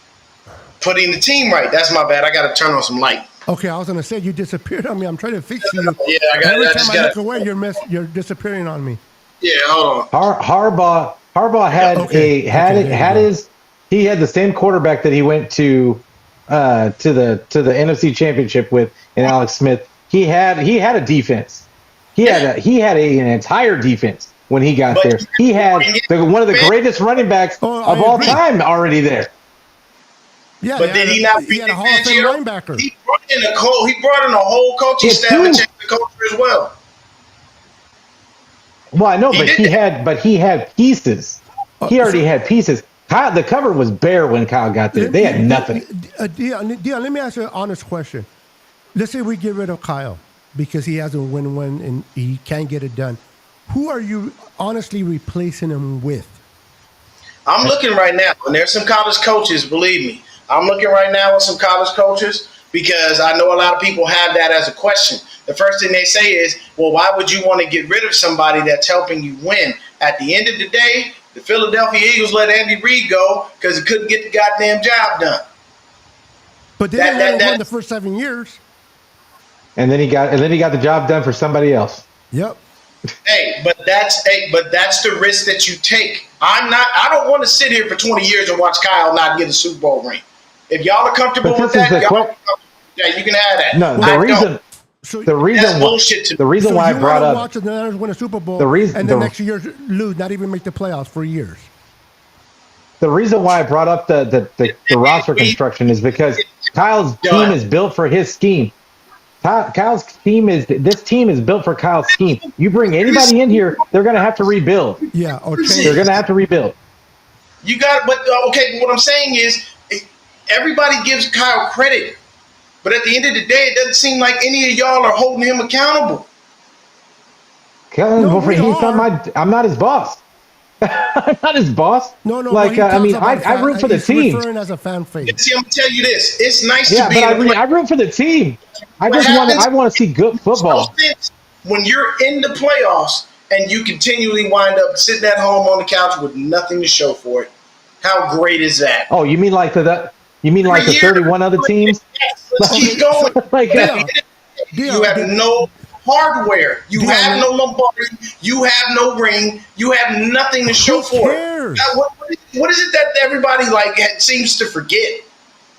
putting the team right. That's my bad. I got to turn on some light. Okay, I was gonna say you disappeared on me. I'm trying to fix you. Yeah, Every time I look away, you're disappearing on me. Yeah, hold on. Harbaugh had he had the same quarterback that he went to the NFC Championship with in Alex Smith. He had a defense. He had an entire defense when he got there. He had one of the greatest running backs of all time already there. Yeah, but did he not beat the Hall of Fame linebacker? He brought in a whole coaching staff and changed the culture as well. Well, I know, but he had pieces. He already had pieces. Kyle, the cover was bare when Kyle got there. They had nothing. Dion, let me ask you an honest question. Let's say we get rid of Kyle because he hasn't won one and he can't get it done. Who are you honestly replacing him with? I'm looking right now, and there's some college coaches, believe me. I'm looking right now with some college coaches because I know a lot of people have that as a question. The first thing they say is, well, why would you want to get rid of somebody that's helping you win? At the end of the day, the Philadelphia Eagles let Andy Reid go because he couldn't get the goddamn job done. But they didn't win the first 7 years. And then he got the job done for somebody else. Yep. But that's the risk that you take. I don't want to sit here for 20 years and watch Kyle not get a Super Bowl ring. If y'all are comfortable with that, you can have that. No, the reason why I brought up watch the Niners win a Super Bowl and the next year lose, not even make the playoffs for years. the reason why I brought up the roster construction is because Kyle's team is built for his scheme. Kyle's team is built for Kyle's scheme. You bring anybody in here, they're going to have to rebuild. Yeah, or change. They're going to have to rebuild. You got, but okay. What I'm saying is, everybody gives Kyle credit, but at the end of the day, it doesn't seem like any of y'all are holding him accountable. I'm not his boss. I'm not his boss. No. Like I root for the team. Referring as a fan favorite. See, I'm gonna tell you this: it's nice Yeah, to be. but I root for the team. I want to see good football. When you're in the playoffs and you continually wind up sitting at home on the couch with nothing to show for it, how great is that? Oh, you mean like the 31 other teams? Yes, let's keep going. You have no hardware. You have no Lombardi. You have no ring. You have nothing to show for it. What is it that everybody seems to forget?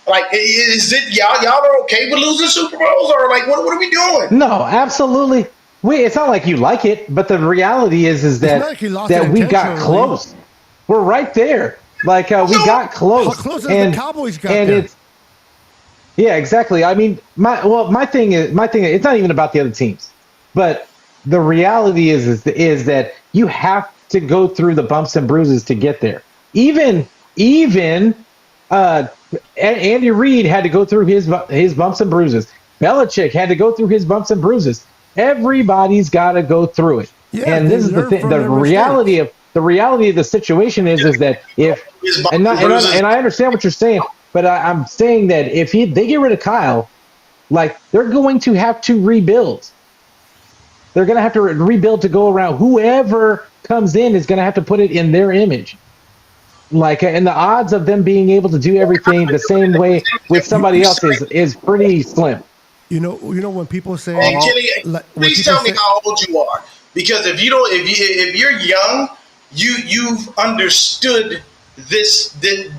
Like, is it y'all are okay with losing Super Bowls, or like what are we doing? No, absolutely. It's not like you like it, but the reality is that we got close. We're right there. Like we got close. How close the Cowboys got and there? Yeah, exactly. I mean, my thing is it's not even about the other teams, but the reality is that you have to go through the bumps and bruises to get there. Even Andy Reid had to go through his bumps and bruises. Belichick had to go through his bumps and bruises. Everybody's got to go through it. Yeah, and this is the thing. The reality of the situation is that and I understand what you're saying, but I'm saying that if they get rid of Kyle, like they're going to have to rebuild. They're going to have to rebuild to go around. Whoever comes in is going to have to put it in their image. Like, and the odds of them being able to do everything the same way with somebody else is pretty slim. You know when people say, hey, Kenny, please tell me how old you are, because if you're young, you've understood the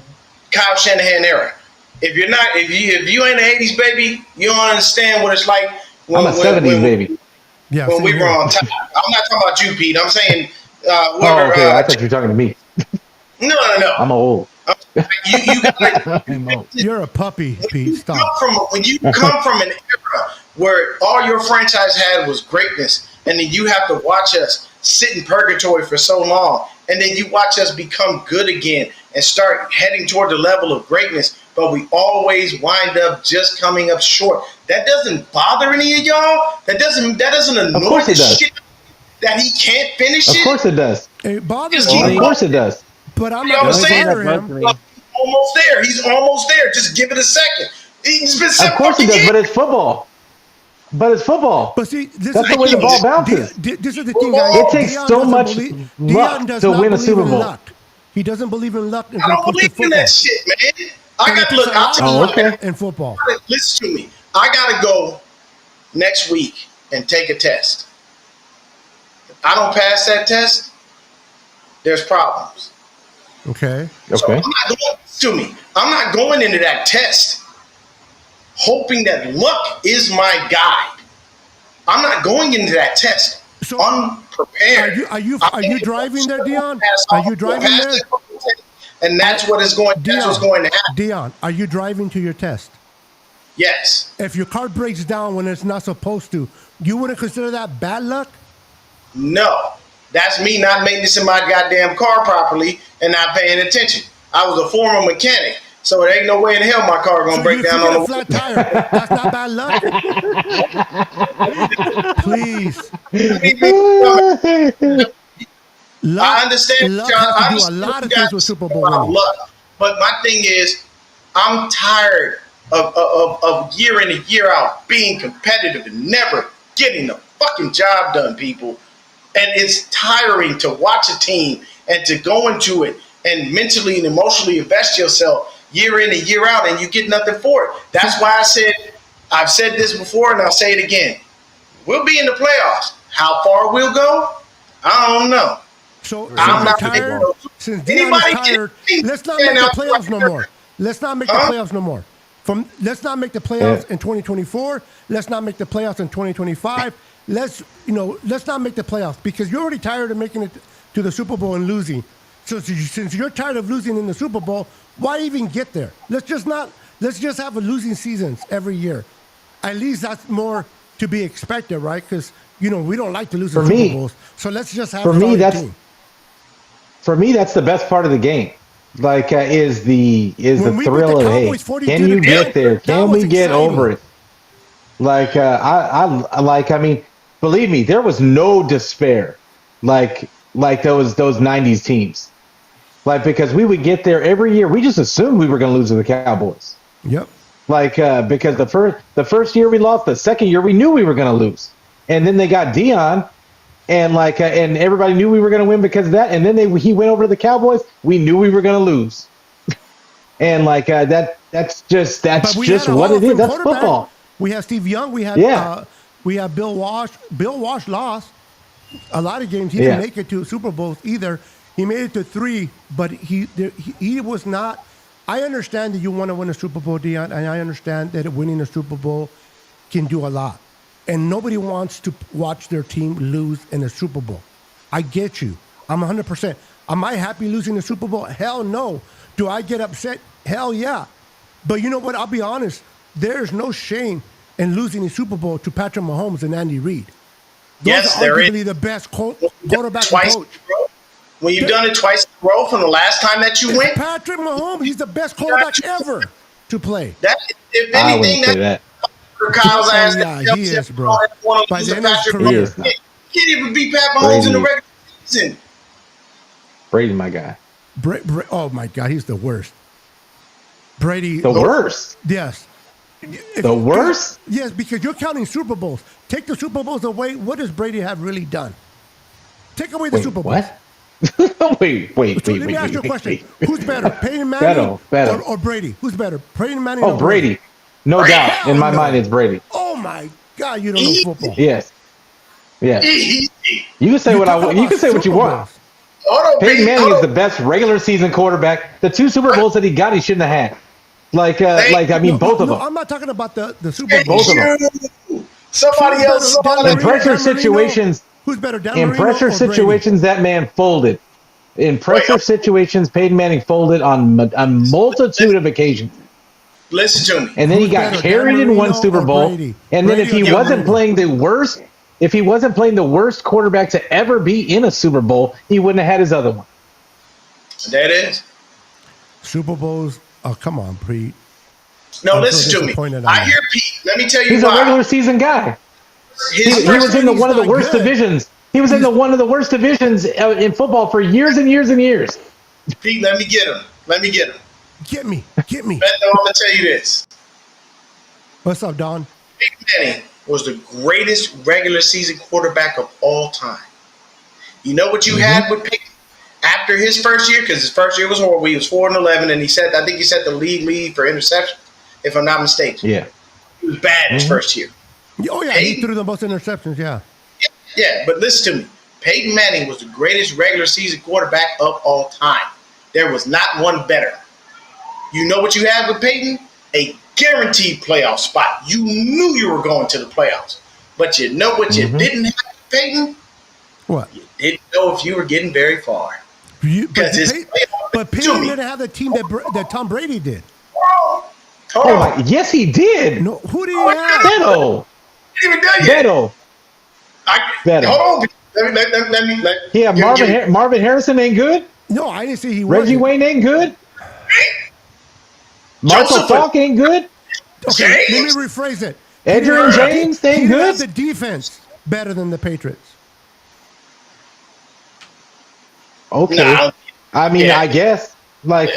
Kyle Shanahan era. If you're not, if you ain't an '80s baby, you don't understand what it's like. I'm a '70s baby. Yeah, when we were on time. I'm not talking about you, Pete. I'm saying whoever. Okay. I thought you were talking to me. No. I'm old. You're a puppy, Pete. Stop. When you come from an era where all your franchise had was greatness, and then you have to watch us sit in purgatory for so long, and then you watch us become good again and start heading toward the level of greatness, but we always wind up just coming up short. That doesn't bother any of y'all? That doesn't annoy the shit that he can't finish it? Of course it does. It bothers me. Of course it does. But I'm not going to fire him. Almost there. He's almost there. Just give it a second. He's been of course he does, but it's football. But see, that's the way the ball bounces. This is the thing, guys. It takes so much luck to win a Super Bowl. He doesn't believe in luck. I don't believe in that shit, man. I'll tell you in football. Listen to me. I got to go next week and take a test. If I don't pass that test, there's problems. Okay. So I'm not going into that test hoping that luck is my guide. I'm not going into that test unprepared. Are you driving there, Dion? Are you driving there? And that's what's going to happen. Dion, are you driving to your test? Yes. If your car breaks down when it's not supposed to, you wouldn't consider that bad luck? No. That's me not maintaining my goddamn car properly and not paying attention. I was a former mechanic, so there ain't no way in hell my car gonna break down on a flat tire. That's not bad luck. Please. I understand. Luck has to do a lot of things with Super Bowl winning. But my thing is, I'm tired of year in and year out being competitive and never getting the fucking job done, people. And it's tiring to watch a team and to go into it and mentally and emotionally invest yourself year in and year out, and you get nothing for it. That's why I've said this before, and I'll say it again. We'll be in the playoffs. How far we'll go, I don't know. So I'm not tired. Since Dion is tired, let's not make the playoffs no more. Let's not make the playoffs no more. Let's not make the playoffs in 2024. Let's not make the playoffs in 2025. Let's not make the playoffs because you're already tired of making it to the Super Bowl and losing. So since you're tired of losing in the Super Bowl, why even get there? Let's just have a losing seasons every year. At least that's more to be expected, right? Because we don't like to lose in Super Bowls. So let's just have a team. For me, that's the best part of the game. Like, is the thrill of, hey, can you get there? Can we get over it? Like, I mean, believe me, there was no despair, like those '90s teams, like, because we would get there every year. We just assumed we were going to lose to the Cowboys. Yep. Like, because the first year we lost, the second year we knew we were going to lose, and then they got Dion. And and everybody knew we were going to win because of that. And then he went over to the Cowboys. We knew we were going to lose. And that's just what it is. That's football. We have Steve Young. We have Bill Walsh. Bill Walsh lost a lot of games. He didn't make it to Super Bowls either. He made it to 3, but he was not. I understand that you want to win a Super Bowl, Dion, and I understand that winning a Super Bowl can do a lot. And nobody wants to watch their team lose in a Super Bowl. I get you. I'm 100%. Am I happy losing the Super Bowl? Hell no. Do I get upset? Hell yeah. But you know what? I'll be honest. There's no shame in losing a Super Bowl to Patrick Mahomes and Andy Reid. Those are arguably the best quarterback coach. When you've done it twice in a row from the last time that you went. Patrick Mahomes, he's the best quarterback ever to play. If anything, that. Kyle's ass. Yeah, he is, bro. By the end of his career, he can't even beat Pat Mahomes in the regular season. Brady, my guy. Oh my God, he's the worst. Brady, the worst. Yes. The worst? Yes, because you're counting Super Bowls. Take the Super Bowls away. What does Brady have really done? Take away the Super Bowls. What? wait. Let me ask you a question. Who's better, Peyton Manning or Brady? Who's better, Peyton Manning or Brady? No doubt. In my mind, it's Brady. Oh my God, you don't know football. Yes. You can say you can say what you want. Peyton Manning is the best regular season quarterback. The 2 Super Bowls that he got, he shouldn't have had. Both of them. I'm not talking about the Super Bowl. Both of them. Somebody else. In pressure situations. Who's better, Dan in Marino pressure or situations, Brady? that man folded. In pressure situations, Peyton Manning folded on a multitude of occasions. Listen to me. And then he got carried in one Super Bowl. And then if he wasn't playing the worst, quarterback to ever be in a Super Bowl, he wouldn't have had his other one. That is. Super Bowls. Oh, come on, Pete. No, listen to me. I hear Pete. Let me tell you He's why. a regular season guy. He was in one of the worst divisions. He was in one of the worst divisions in football for years and years and years. Pete, let me get him. Get me. I'm going to tell you this. What's up, Don? Peyton Manning was the greatest regular season quarterback of all time. You know what you had with Peyton after his first year? Because his first year was horrible. He was 4-11, and I think he set the lead for interception, if I'm not mistaken. Yeah. He was bad his first year. Oh, yeah, he threw the most interceptions, yeah. Yeah, but listen to me. Peyton Manning was the greatest regular season quarterback of all time. There was not one better. You know what you had with Peyton? A guaranteed playoff spot. You knew you were going to the playoffs. But you know what you didn't have with Peyton? What? You didn't know if you were getting very far. But Peyton didn't have the team that Tom Brady did. Yes, he did. No, who did he have? Beto. Even done yet. Beto. Hold on. Let me. Yeah, Marvin Harrison ain't good. No, I didn't say he was. Reggie Wayne ain't good. Michael Falk ain't good. Okay, let me rephrase it. Adrian James ain't good. Have the defense better than the Patriots. Okay. No. I mean, I guess but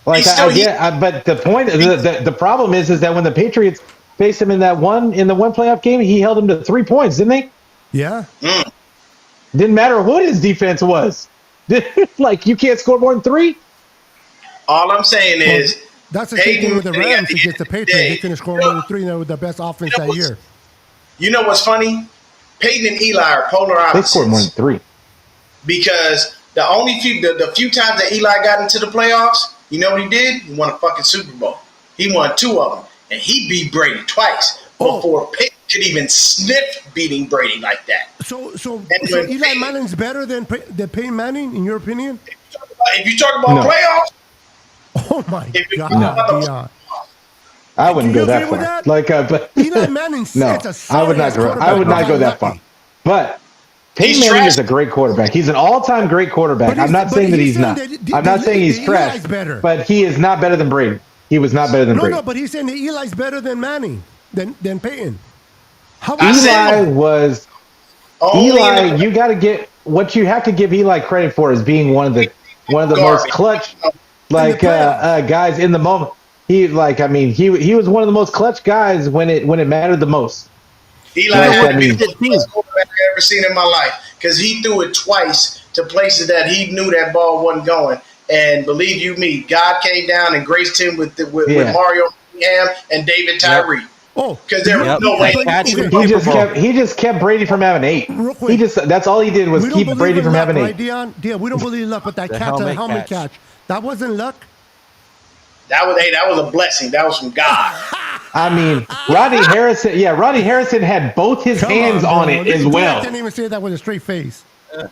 the point, the problem is that when the Patriots faced him in the one playoff game, he held him to 3 points, didn't he? Yeah. Didn't matter what his defense was. You can't score more than 3. All I'm saying is that's the same thing with the Rams against the Patriots. They couldn't score more than 3. They were the best offense that year. You know what's funny? Peyton and Eli are polar opposites. They scored more than 3. Because the few times that Eli got into the playoffs, you know what he did? He won a fucking Super Bowl. He won 2 of them. And he beat Brady twice before Peyton could even sniff beating Brady like that. So Eli Manning's better than Peyton Manning, in your opinion? If you talk about No. playoffs, Oh my If you- God, No. Deion. I wouldn't Do you go that agree with far. that? Like, but Eli Manning, no, it's a I would not sorry-ass go. I quarterback would who not got go that far. lucky. But Peyton He's Manning trash. is a great quarterback. He's an all-time great quarterback. I'm not saying that he's not. I'm not saying he's trash. Eli's better. But he is not better than Brady. He was not better than Brady. No, but he's saying that Eli's better than Manning, than Peyton. How I said- Eli was only in Eli. the- You got to get what you have to give Eli credit for is being one of the most Garbage. clutch playoffs. guys in the moment. He was one of the most clutch guys when it mattered the most. Eli Like, would be I mean- the best quarterback I've ever seen in my life because he threw it twice to places that he knew that ball wasn't going. And believe you me, God came down and graced him with Mario Ham and David Tyree. Oh, Because there was no way. He just kept Brady from having 8. Real quick. That's all he did was we don't keep believe Brady in from luck, having 8. right, Deion? Deion, we don't believe in luck, but that The helmet helmet catch, that wasn't luck. That was a blessing. That was from God. I mean, Rodney Harrison. Yeah, Rodney Harrison had both his hands on bro. it as Deion well. didn't even say that with a straight face. I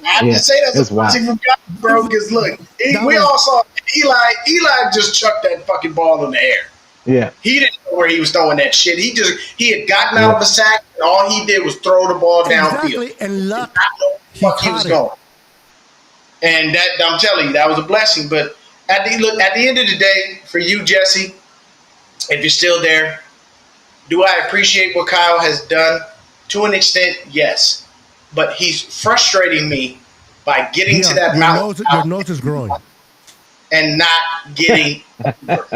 have Yeah, to say that's it's a blessing from God, bro. Because look, we all saw Eli just chucked that fucking ball in the air. Yeah, He didn't know where he was throwing that shit. He had gotten out of a sack, and all he did was throw the ball downfield. Exactly, and luck. Not know where the fuck he was caught it. going. And that I'm telling you, that was a blessing. But at the end of the day, for you, Jesse, if you're still there, do I appreciate what Kyle has done? To an extent, yes. But he's frustrating me by getting to that mountain Your nose is growing. and not getting over.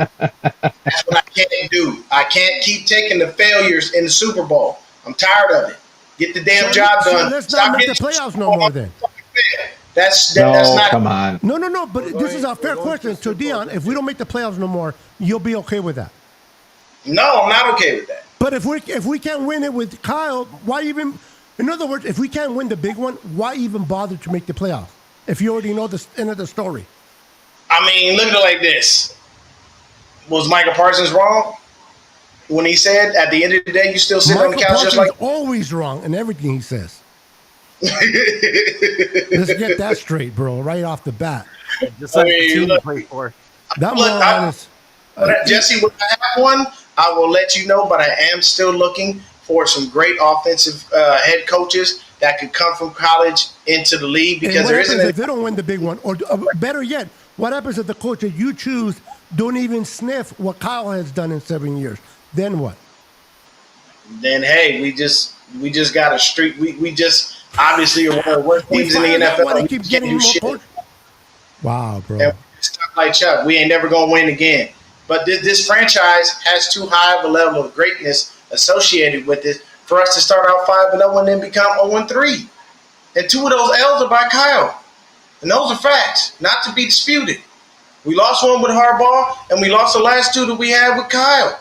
That's what I can't do. I can't keep taking the failures in the Super Bowl. I'm tired of it. Get the damn job so done. let's not make the getting playoffs no more then. That's no, not. come on. No, but this is a fair question. So, Deion, if we don't make the playoffs no more, you'll be okay with that. No, I'm not okay with that. But if we can't win it with Kyle, why even? In other words, if we can't win the big one, why even bother to make the playoffs? If you already know the end of the story. I mean, look at it like this. Was Michael Parsons wrong when he said at the end of the day you still sit on the Michael couch Parsons just like? always wrong in everything he says. Let's get that straight, bro. Right off the bat. Just like I mean, the team you look- play for. That Look, moron is. Jesse, when I have one, I will let you know. But I am still looking for some great offensive head coaches that could come from college into the league And because what there happens isn't. if they don't win the big one? Or better yet, what happens if the coach that you choose don't even sniff what Kyle has done in 7 years? Then what? Then hey, we just got a streak. We just obviously are one of the worst teams in the NFL. They We keep can't getting do more shit. coach. Wow, bro. And we're stuck like Chuck. We ain't never gonna win again. But this franchise has too high of a level of greatness associated with it for us to start out 5-0 and then become 0-3. And 2 of those L's are by Kyle. And those are facts, not to be disputed. We lost one with Harbaugh, and we lost the last 2 that we had with Kyle.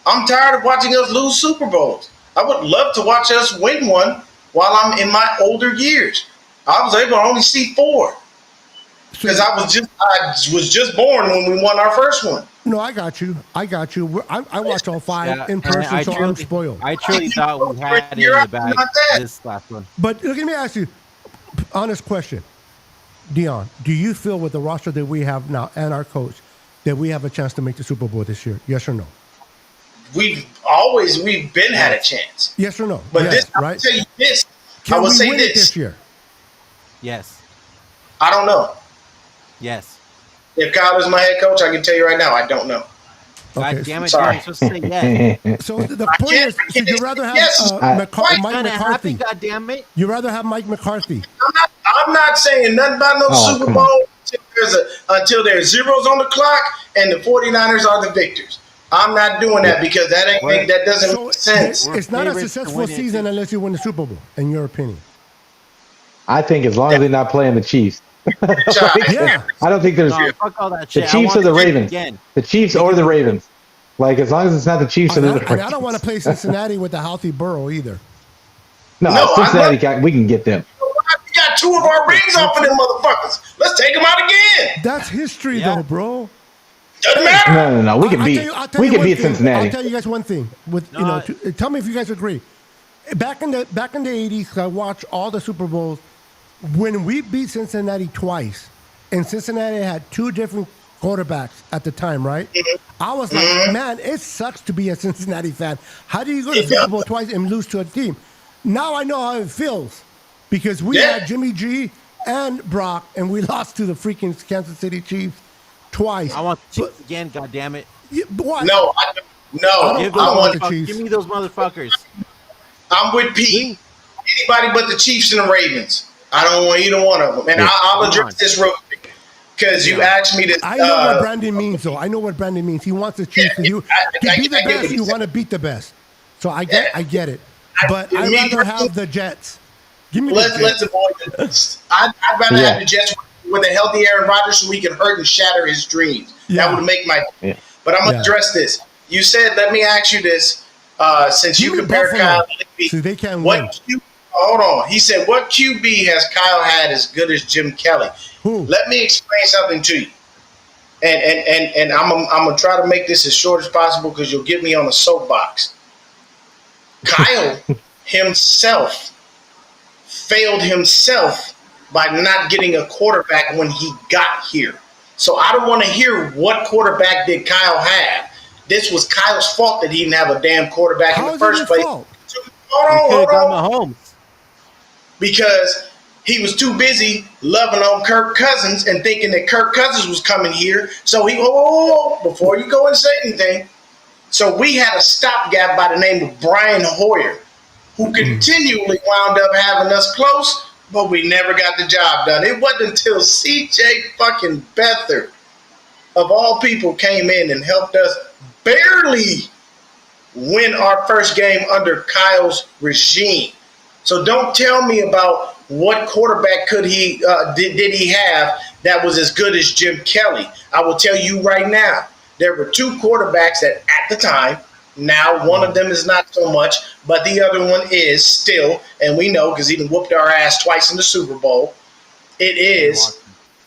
I'm tired of watching us lose Super Bowls. I would love to watch us win one while I'm in my older years. I was able to only see 4 because I was just born when we won our first one. No, I got you. I watched all 5 Yeah, in and person, so I'm spoiled. I truly thought we had it in You're the bag not that. this last one. But let me ask you, honest question, Deion. Do you feel with the roster that we have now and our coach that we have a chance to make the Super Bowl this year? Yes or no? We've been had a chance. Yes or no? But yes, this, I'll right? tell you this. Can I will we say win it this. this year? Yes. I don't know. Yes. If Kyle is my head coach, I can tell you right now, I don't know. Okay, God damn it, sorry. you're supposed to say yes. So the point is, so you'd rather have Yes. Mike Why Kinda happy, McCarthy. God damn it. You'd rather have Mike McCarthy. I'm not saying nothing about no Oh, Super come Bowl until there's zeros on the clock and the 49ers are the victors. I'm not doing that because that doesn't So make sense. it's not a favorites to successful win it, season too. unless you win the Super Bowl, in your opinion. I think as long as they're not playing the Chiefs. Yeah. I don't think there's No, fuck all that the shit. I Chiefs want or the to win Ravens. Again. The Chiefs or the Ravens. Like as long as it's not the Chiefs or the And I Ravens. don't want to play Cincinnati with a healthy Burrow either. No, No, Cincinnati, we can get them. We got 2 of our rings off of them motherfuckers. Let's take them out again. That's history, Yeah. though, bro. Doesn't matter. No. We can I'll beat. tell you We one can beat thing. Cincinnati. I'll tell you guys one thing. With No, tell me if you guys agree. Back in the 80s, I watched all the Super Bowls. When we beat Cincinnati twice, and Cincinnati had two different quarterbacks at the time, right? I was like, man, it sucks to be a Cincinnati fan. How do you go to the Super Bowl twice and lose to a team? Now I know how it feels because we had Jimmy G and Brock, and we lost to the freaking Kansas City Chiefs twice. I want the Chiefs again, goddammit. What? No, I want the Chiefs. Give me those motherfuckers. I'm with Pete. Anybody but the Chiefs and the Ravens. I don't want either one of them. And I'll address this real quick because you asked me to. I know what Brandon means, though. I know what Brandon means. He wants the Chiefs to be the best. You want to beat the best. So I get it. But I'd rather have the Jets. Give me the Jets. Let's avoid this. I'd rather have the Jets with a healthy Aaron Rodgers so we can hurt and shatter his dreams. That would make my. But I'm gonna address this. You said, let me ask you this. Since you compared Kyle, so they can't win. Hold on. He said, what QB has Kyle had as good as Jim Kelly? Let me explain something to you. And I'm gonna try to make this as short as possible because you'll get me on a soapbox. Kyle himself failed himself by not getting a quarterback when he got here. So I don't want to hear what quarterback did Kyle have. This was Kyle's fault that he didn't have a damn quarterback in the first place. Fault? Hold on. Mahomes. Because he was too busy loving on Kirk Cousins and thinking that Kirk Cousins was coming here. So before you go and say anything. So we had a stopgap by the name of Brian Hoyer, who continually wound up having us close, but we never got the job done. It wasn't until CJ fucking Beathard, of all people, came in and helped us barely win our first game under Kyle's regime. So don't tell me about what quarterback did he have that was as good as Jim Kelly. I will tell you right now, there were two quarterbacks that at the time, now one of them is not so much, but the other one is still, and we know because he done whooped our ass twice in the Super Bowl. It is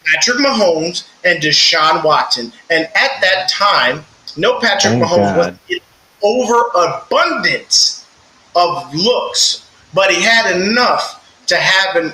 Patrick Mahomes and Deshaun Watson. And at that time, no Patrick Mahomes was in overabundance of looks, but he had enough to have, to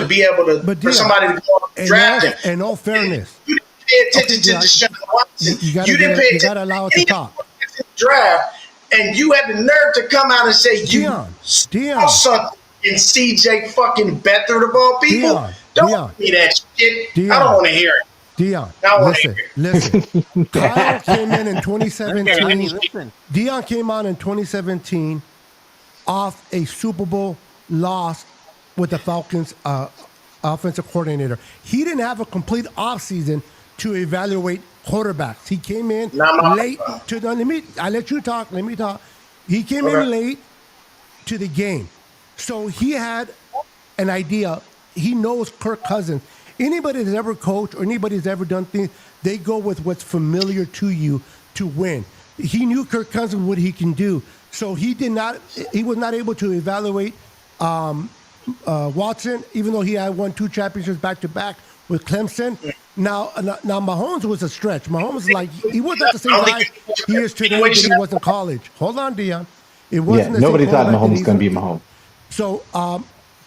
be able to, for somebody to go and draft him. In all fairness. You didn't pay attention to Deshaun Watson. You gotta allow it to talk. Draft, and you had the nerve to come out and say you saw something in CJ fucking Beathard of all people. Don't be that shit. I don't want to hear it. Listen. Kyle came in 2017. Dion came on in 2017 off a Super Bowl loss with the Falcons offensive coordinator. He didn't have a complete offseason to evaluate quarterbacks. He came in late to the I let you talk. Let me talk. He came in late to the game. So he had an idea. He knows Kirk Cousins. Anybody that's ever coached or anybody that's ever done things, they go with what's familiar to you to win. He knew Kirk Cousins what he can do. So he was not able to evaluate Watson, even though he had won 2 championships back to back with Clemson. Now Mahomes was a stretch. Mahomes he wasn't the same guy he is today when he was in college. Hold on, Dion. It wasn't. Nobody thought Mahomes was going to be Mahomes. So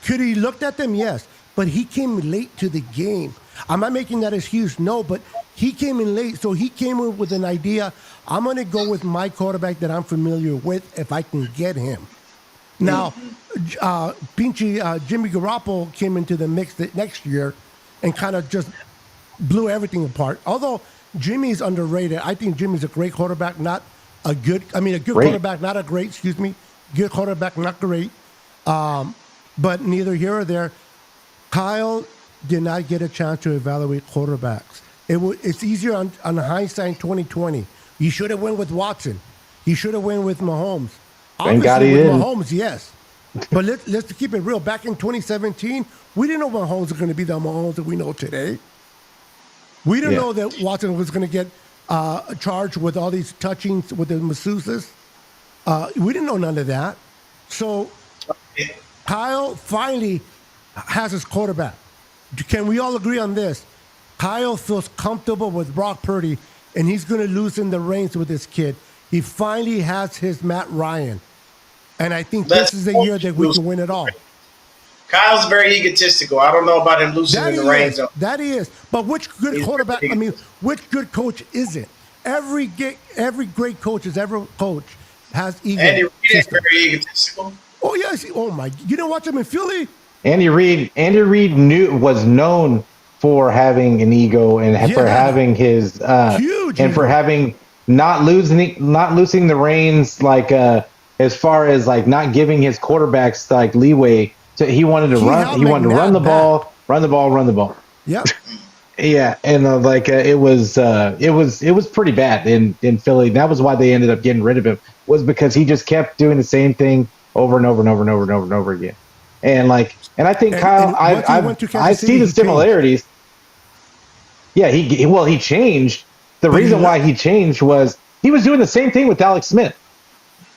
could he looked at them? Yes, but he came late to the game. I'm not making that excuse. No, but he came in late, so he came in with an idea. I'm going to go with my quarterback that I'm familiar with if I can get him. Now, Jimmy Garoppolo came into the mix next year and kind of just blew everything apart. Although Jimmy's underrated, I think Jimmy's a great quarterback, not a good. I mean, a good quarterback, not a great. Excuse me, good quarterback, not great. But neither here or there. Kyle did not get a chance to evaluate quarterbacks. It's easier on hindsight 2020. You should have went with Watson. You should have went with Mahomes. Thank God he didn't. Mahomes, yes. But let's keep it real. Back in 2017, we didn't know Mahomes was going to be the Mahomes that we know today. We didn't know that Watson was going to get charged with all these touchings with the masseuses. We didn't know none of that. So Kyle finally has his quarterback. Can we all agree on this? Kyle feels comfortable with Brock Purdy, and he's going to loosen the reins with this kid. He finally has his Matt Ryan. And I think this is the year that we can win it all. Kyle's very egotistical. I don't know about him loosening the reins. That he is. But which good quarterback? I mean, which good coach is it? Every great coach has ever coached has ego. Andy Reid is very egotistical. Oh yes. Oh my! You didn't watch him in Philly? Andy Reid was known for having an ego and for having his huge and ego. for having not losing the reins, like as far as like not giving his quarterbacks like leeway. He wanted to run the ball. Yep. Yeah, and it was pretty bad in Philly. That was why they ended up getting rid of him, was because he just kept doing the same thing over and over and over and over and over and over again. And I think Kyle, I see the similarities. Yeah, he changed. The reason why he changed was he was doing the same thing with Alex Smith.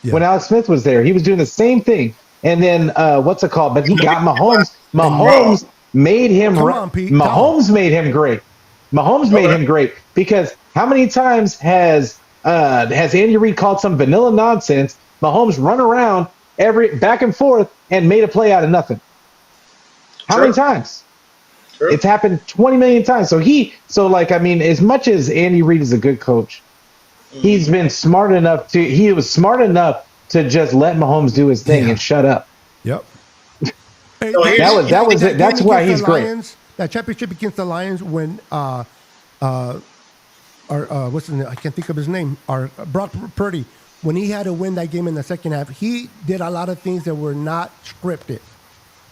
Yeah. When Alex Smith was there, he was doing the same thing. And then what's it called? But he got Mahomes. Mahomes made him. Mahomes made him great. Mahomes made him great because how many times has Andy Reid called some vanilla nonsense? Mahomes run around back and forth and made a play out of nothing. How many times? True. It's happened 20 million times. As much as Andy Reid is a good coach, he was smart enough to just let Mahomes do his thing and shut up. Yep. That was it. That's why he's great. That championship against the Lions when what's his name? I can't think of his name. Brock Purdy, when he had to win that game in the second half, he did a lot of things that were not scripted.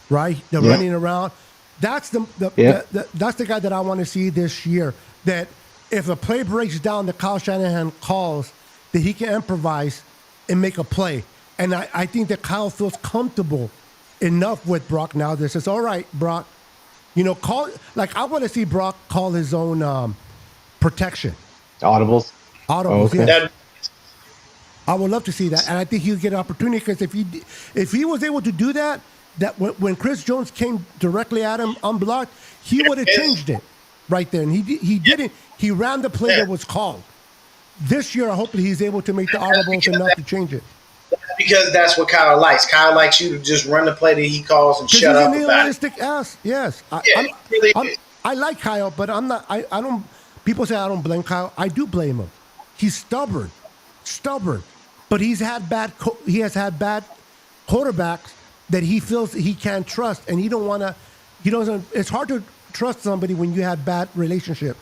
Right? The running around. That's that's the guy that I want to see this year. That if a play breaks down, that Kyle Shanahan calls, that he can improvise and make a play. And I think that Kyle feels comfortable enough with Brock now that says, all right, Brock, I want to see Brock call his own protection. Audibles. Okay. Yeah. I would love to see that. And I think he'll get an opportunity because if he was able to do that when Chris Jones came directly at him unblocked, he would have changed it right there. And he didn't. He ran the play that was called. This year, hopefully, he's able to make the audibles enough to change it. Because that's what Kyle likes. Kyle likes you to just run the play that he calls and shut up about it. Ass. Yes. I like Kyle, but I'm not. I don't. People say I don't blame Kyle. I do blame him. He's stubborn, but he has had bad quarterbacks that he feels that he can't trust, and he doesn't. It's hard to trust somebody when you have bad relationships.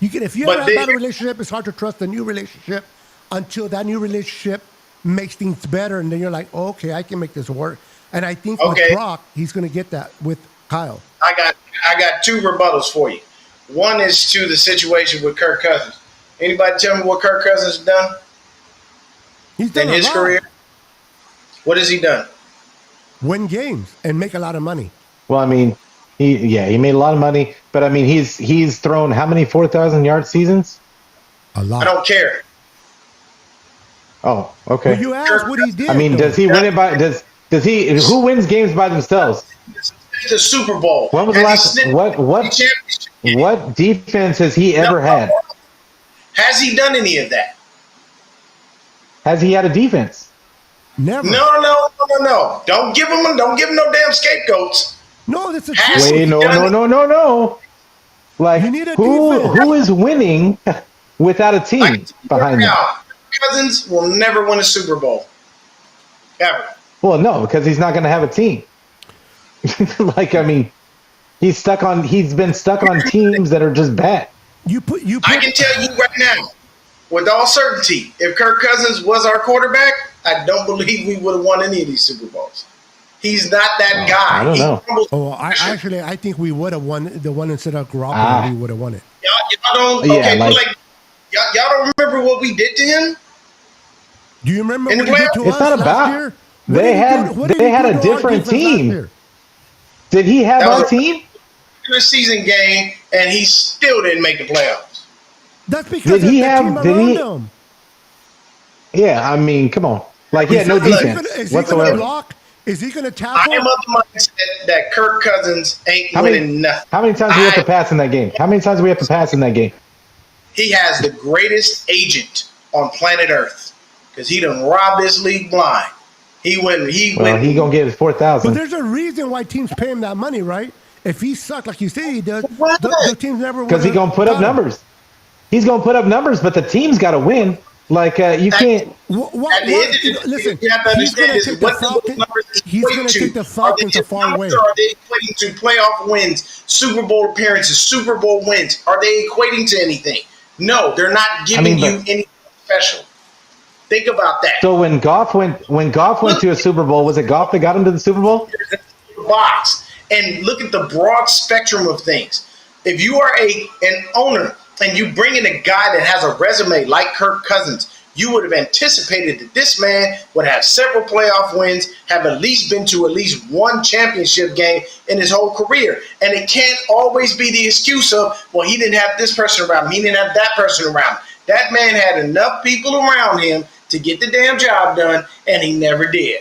If you have a bad relationship, it's hard to trust a new relationship until that new relationship makes things better, and then you're like, oh, okay, I can make this work. And I think with Brock, he's going to get that with Kyle. I got two rebuttals for you. One is to the situation with Kirk Cousins. Anybody tell me what Kirk Cousins has done? He's done in his career. What has he done? Win games and make a lot of money. Well, I mean, he made a lot of money, but I mean, he's thrown how many 4,000-yard seasons? A lot. I don't care. Oh, okay. Well, you asked what he did. I mean, does he win it by? Does he? Who wins games by themselves? The Super Bowl. When was the last? What defense has he ever had? Has he done any of that? Has he had a defense? Never. No. Don't give him no damn scapegoats. No, that's a wait. No. Like who is winning without a team behind them? Cousins will never win a Super Bowl. Ever. Well, no, because he's not going to have a team. I mean, he's been stuck on teams that are just bad. I can tell you right now, with all certainty, if Kirk Cousins was our quarterback, I don't believe we would have won any of these Super Bowls. He's not that guy. I don't know. I think we would have won the one instead of Garoppolo. We would have won it. Y'all don't. Okay, y'all don't remember what we did to him? Do you remember what he did to us It's not last year? about. They had a different team. Did he have our team? The season game, and he still didn't make the playoffs. That's because he had him. Yeah, I mean, come on. He had no defense whatsoever. Is he going to tackle? I am of the mindset that Kirk Cousins ain't winning nothing. How many times do we have to pass in that game? He has the greatest agent on planet Earth because he done robbed this league blind. He went. Well, he gonna get his But 4,000. there's a reason why teams pay him that money, right? If he sucked like you say he does, What? the teams never Because he would've gonna put up got him. numbers. He's gonna put up numbers, but the team's got to win. Like you can't. At the end of the day, Listen, you have to he's understand gonna is take the what do those Falcons. numbers He's equate gonna to? take the Are they Falcons a just far numbers, way. or are they equating to playoff wins, Super Bowl appearances, Super Bowl wins? Are they equating to anything? No, they're not giving you anything special. Think about that. So when Goff went to a Super Bowl, was it Goff that got him to the Super Bowl? Box and look at the broad spectrum of things. If you are an owner and you bring in a guy that has a resume like Kirk Cousins, you would have anticipated that this man would have several playoff wins, have at least been to at least one championship game in his whole career. And it can't always be the excuse of, well, he didn't have this person around him, he didn't have that person around him. That man had enough people around him to get the damn job done, and he never did.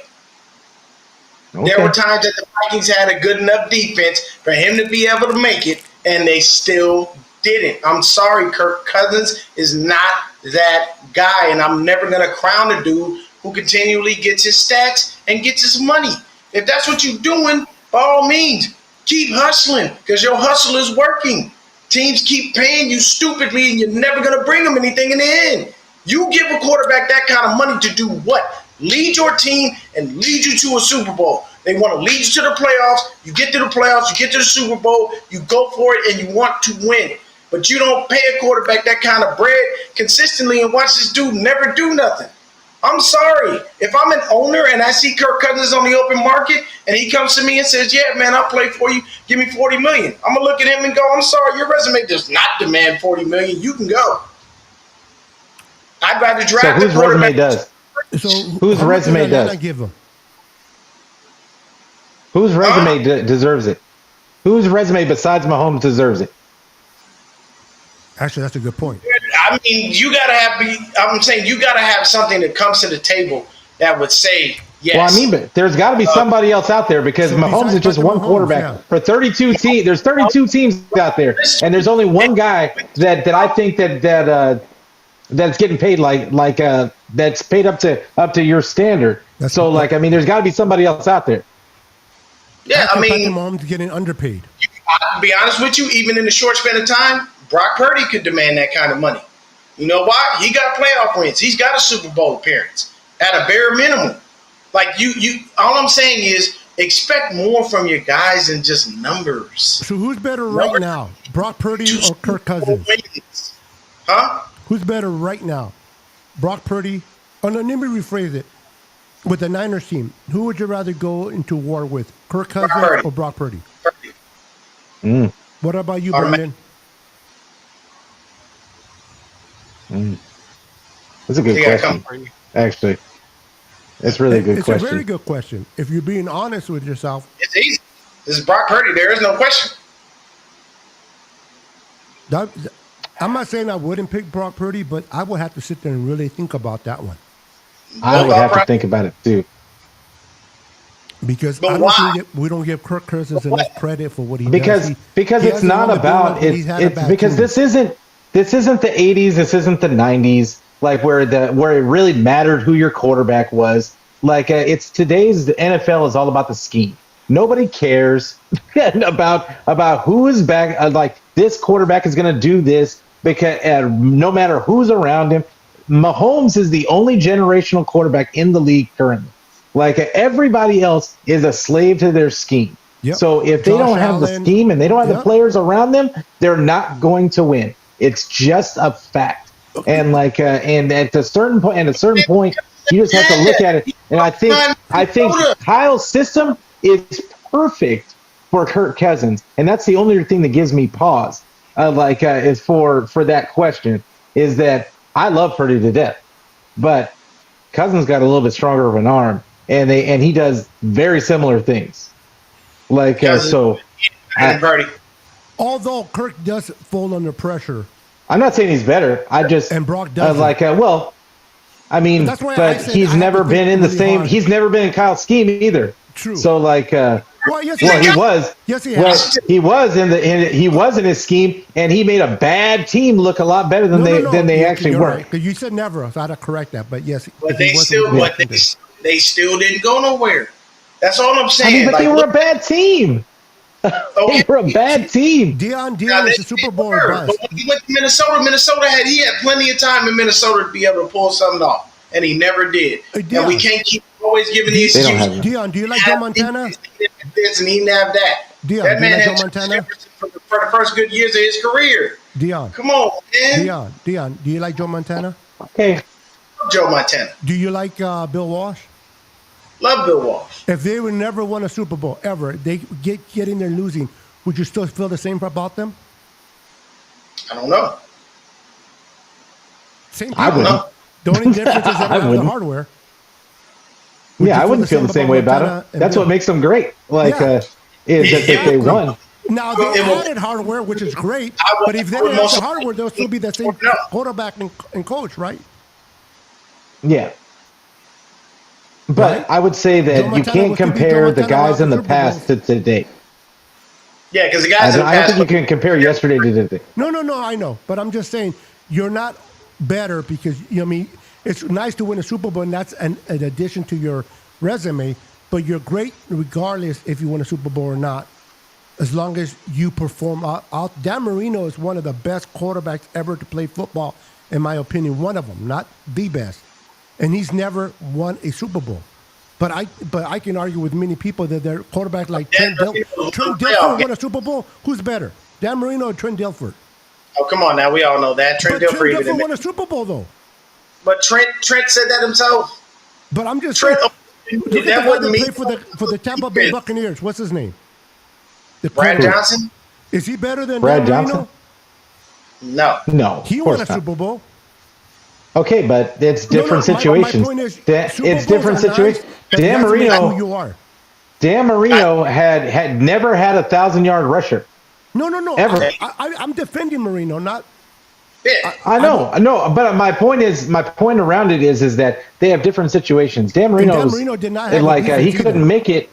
Okay. There were times that the Vikings had a good enough defense for him to be able to make it, and they still didn't. I'm sorry, Kirk Cousins is not that guy, and I'm never going to crown a dude who continually gets his stats and gets his money. If that's what you're doing, by all means, keep hustling because your hustle is working. Teams keep paying you stupidly, and you're never going to bring them anything in the end. You give a quarterback that kind of money to do what? Lead your team and lead you to a Super Bowl. They want to lead you to the playoffs. You get to the playoffs, you get to the Super Bowl, you go for it, and you want to win. But you don't pay a quarterback that kind of bread consistently and watch this dude never do nothing. I'm sorry. If I'm an owner and I see Kirk Cousins on the open market and he comes to me and says, yeah, man, I'll play for you. Give me $40 million. I'm going to look at him and go, I'm sorry, your resume does not demand $40 million. You can go. I'd rather draft So whose resume does? So Whose how much resume did Atlanta does? give him? Whose resume deserves it? Whose resume besides Mahomes deserves it? Actually, that's a good point. I mean, I'm saying you got to have something that comes to the table that would say, yes. Well, I mean, but there's got to be somebody else out there because So Mahomes besides is just Patrick one Mahomes, quarterback yeah. for 32 teams. There's 32 teams out there, and there's only one guy that I think that's getting paid like that's paid up to your standard. That's So good. I mean, there's got to be somebody else out there. Yeah, I think mean, Patrick Mahomes getting underpaid. I'll be honest with you, even in the short span of time, Brock Purdy could demand that kind of money. You know why? He got playoff wins. He's got a Super Bowl appearance at a bare minimum. Like you all I'm saying is expect more from your guys than just numbers. So who's better right now, Brock Purdy or Kirk Cousins? Wins. Huh? Who's better right now, Brock Purdy? Oh no, let me rephrase it. With the Niners team, who would you rather go into war with, Kirk Cousins Purdy. or Brock Purdy? Purdy. What about you, Automatic. Brendan? That's a good They gotta question, come for you. actually. It's really a good It's question. a very good question. If you're being honest with yourself, It's easy. This is Brock Purdy. There is no question. I'm not saying I wouldn't pick Brock Purdy, but I would have to sit there and really think about that one. I would have to think about it too. Because But I don't why? think we don't give Kirk Cousins enough credit for what he Because does. because he it's hasn't not won the about Big One, he's had a it's bad because team. this isn't the 80s, this isn't the 90s, like where it really mattered who your quarterback was. Like it's today's NFL is all about the scheme. Nobody cares about who is back. Like this quarterback is going to do this because no matter who's around him, Mahomes is the only generational quarterback in the league currently. Like everybody else is a slave to their scheme. Yep. So if they Josh don't have the Allen, scheme and they don't have the yep. players around them, they're not going to win. It's just a fact. And and at a certain point, you just have to look at it. And I think Kyle's system is perfect for Kirk Cousins, and that's the only thing that gives me pause. Is for that question is that I love Purdy to death, but Cousins got a little bit stronger of an arm, and he does very similar things. Purdy. Although Kirk does fall under pressure, I'm not saying he's better. I just and Brock doesn't. I mean, That's why I but said he's I have never to been think in the really same. hard. He's never been in Kyle's scheme either. True. So Well, yes, he was. Yes, he Well, has. he was he was in his scheme, and he made a bad team look a lot better than they actually you're were. right, 'cause you said never, so I had to correct that. But yes, But if they he was still, with but the they Washington. They still didn't go nowhere. That's all I'm saying. But they were a bad team. They were a bad team. Dion is a Super Bowl But bust. when he went to Minnesota, he had plenty of time in Minnesota to be able to pull something off, and he never did. And we can't keep always giving these excuses. Dion, do you like Joe Montana? This and he didn't have that. Dion, That do you man like had Joe Montana? for the first good years of his career. Dion, Come on, man. Dion, do you like Joe Montana? Okay. Joe Montana. Do you like Bill Walsh? Love Bill Walsh. If they would never won a Super Bowl ever, they get in there losing, would you still feel the same about them? I don't know. Same people. I wouldn't. The only difference is that they have the wouldn't. hardware. I wouldn't feel the same way about them. That's what makes them great. Is that they won. Now, they added hardware, which is great, but if they didn't have the hardware, they'll still be the same quarterback and coach, right? Yeah. But Right? I would say that Joe you Montana can't was to be compare Joe the Montana guys in the Super past to today. Yeah, because the I guys in the don't past. think you can compare yesterday to today. No, I know. But I'm just saying, you're not better because, it's nice to win a Super Bowl, and that's an addition to your resume, but you're great regardless if you win a Super Bowl or not, as long as you perform out. Dan Marino is one of the best quarterbacks ever to play football, in my opinion, one of them, not the best. And he's never won a Super Bowl. But I can argue with many people that their quarterback like Trent Dilfer won a Super Bowl. Who's better, Dan Marino or Trent Dilfer? Oh, come on now. We all know that. Trent Dilfer won a Super Bowl, though. But Trent said that himself. But I'm just Trent, saying, look at that the guy wasn't that me. played for the Tampa Bay Buccaneers. What's his name? Brad Johnson? Is he better than Brad Dan Johnson? No. No. He of won course a not. Super Bowl. Okay, but it's different situations. My point is, it's Super Bowls different are situations. nice, but Dan that's who Marino. you are. Dan Marino had never had a 1,000-yard rusher. No. Ever. I'm defending Marino, not. Yeah. I know, but my point around it is that they have different situations. Dan Marino did not have a he defense couldn't either. make it.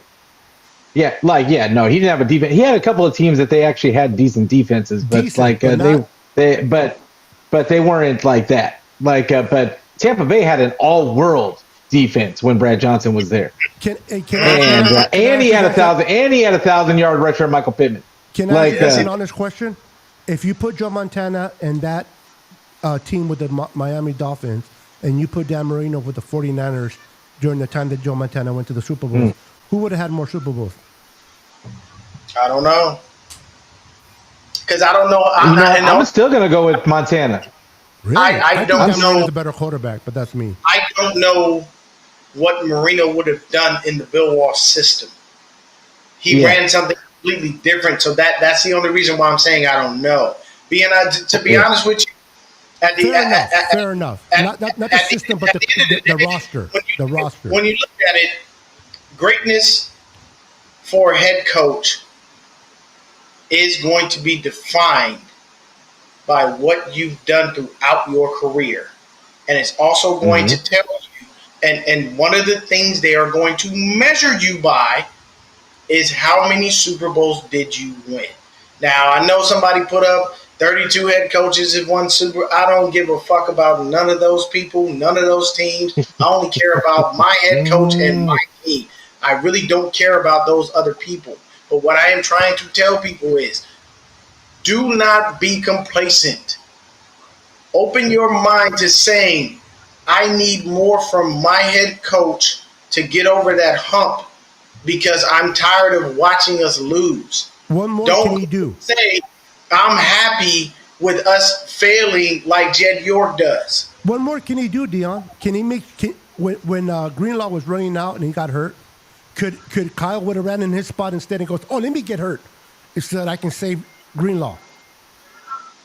Yeah, no, he didn't have a defense. He had a couple of teams that they actually had decent defenses, but but they weren't like that. But Tampa Bay had an all-world defense when Brad Johnson was there, and he had a 1,000-yard rusher, Michael Pittman. Can I ask an honest question? If you put Joe Montana and that team with the Miami Dolphins, and you put Dan Marino with the 49ers during the time that Joe Montana went to the Super Bowl, who would have had more Super Bowls? I don't know. Because I don't know. I'm still going to go with Montana. Really? I don't think Dan know. Marino's a better quarterback, but that's me. I don't know what Marino would have done in the Bill Walsh system. He ran something completely different, so that's the only reason why I'm saying I don't know. To be honest with you, fair enough. Not the system, but the roster. The roster. When you look at it, greatness for a head coach is going to be defined by what you've done throughout your career. And it's also going to tell you, and one of the things they are going to measure you by is how many Super Bowls did you win. Now, I know somebody put up 32 head coaches have won Super. I don't give a fuck about none of those people, none of those teams. I only care about my head coach and my team. I really don't care about those other people. But what I am trying to tell people is, do not be complacent. Open your mind to saying, I need more from my head coach to get over that hump because I'm tired of watching us lose. What more can he do? Say, I'm happy with us failing like Jed York does. What more can he do, Dion? Can he make when Greenlaw was running out and he got hurt? Could Kyle would have ran in his spot instead and goes, oh, let me get hurt so that I can save Greenlaw?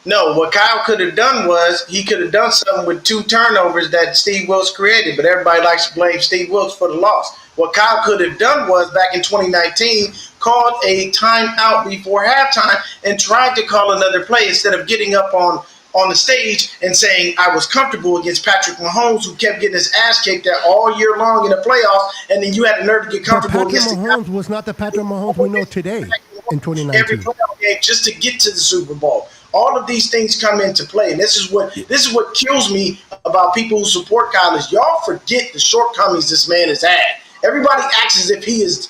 No, what Kyle could have done was he could have done something with 2 turnovers that Steve Wilks created, but everybody likes to blame Steve Wilks for the loss. What Kyle could have done was back in 2019, called a timeout before halftime and tried to call another play instead of getting up on the stage and saying I was comfortable against Patrick Mahomes, who kept getting his ass kicked at all year long in the playoffs, and then you had the nerve to get comfortable Patrick against Mahomes was not the Patrick Mahomes we know today in 2019. every playoff game just to get to the Super Bowl. All of these things come into play, and this is what kills me about people who support Kyle is y'all forget the shortcomings this man has had. Everybody acts as if he is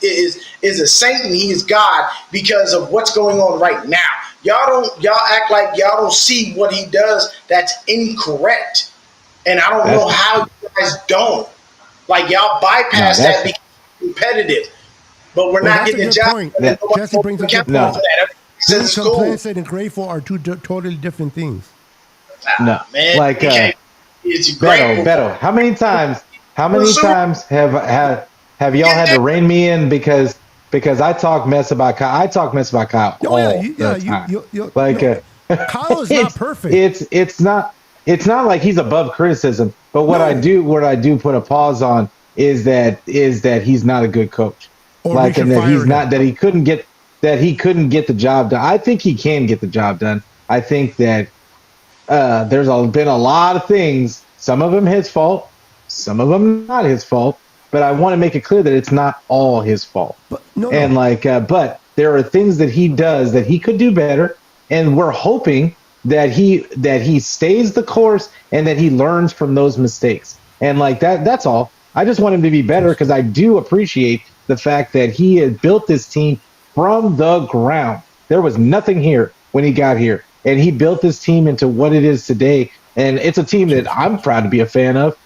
a saint and he is God because of what's going on right now. Y'all act like y'all don't see what he does that's incorrect. And I don't know how you guys don't. Like, y'all bypass that because it's competitive. But we're not getting the job. Jesse brings a good point. Being complicit and grateful are two totally different things. No, man. Like Beto, how many times have y'all had to rein me in because I talk mess about Kyle? I talk mess about Kyle all the time. Kyle is not perfect. It's not like he's above criticism. But what I do put a pause on is that he's not a good coach. And that he couldn't get the job done. I think he can get the job done. I think that there's been a lot of things. Some of them his fault, some of them not his fault. But I want to make it clear that it's not all his fault. But there are things that he does that he could do better, and we're hoping that he stays the course and that he learns from those mistakes. And that's all. I just want him to be better because I do appreciate the fact that he had built this team from the ground. There was nothing here when he got here, and he built this team into what it is today. And it's a team that I'm proud to be a fan of.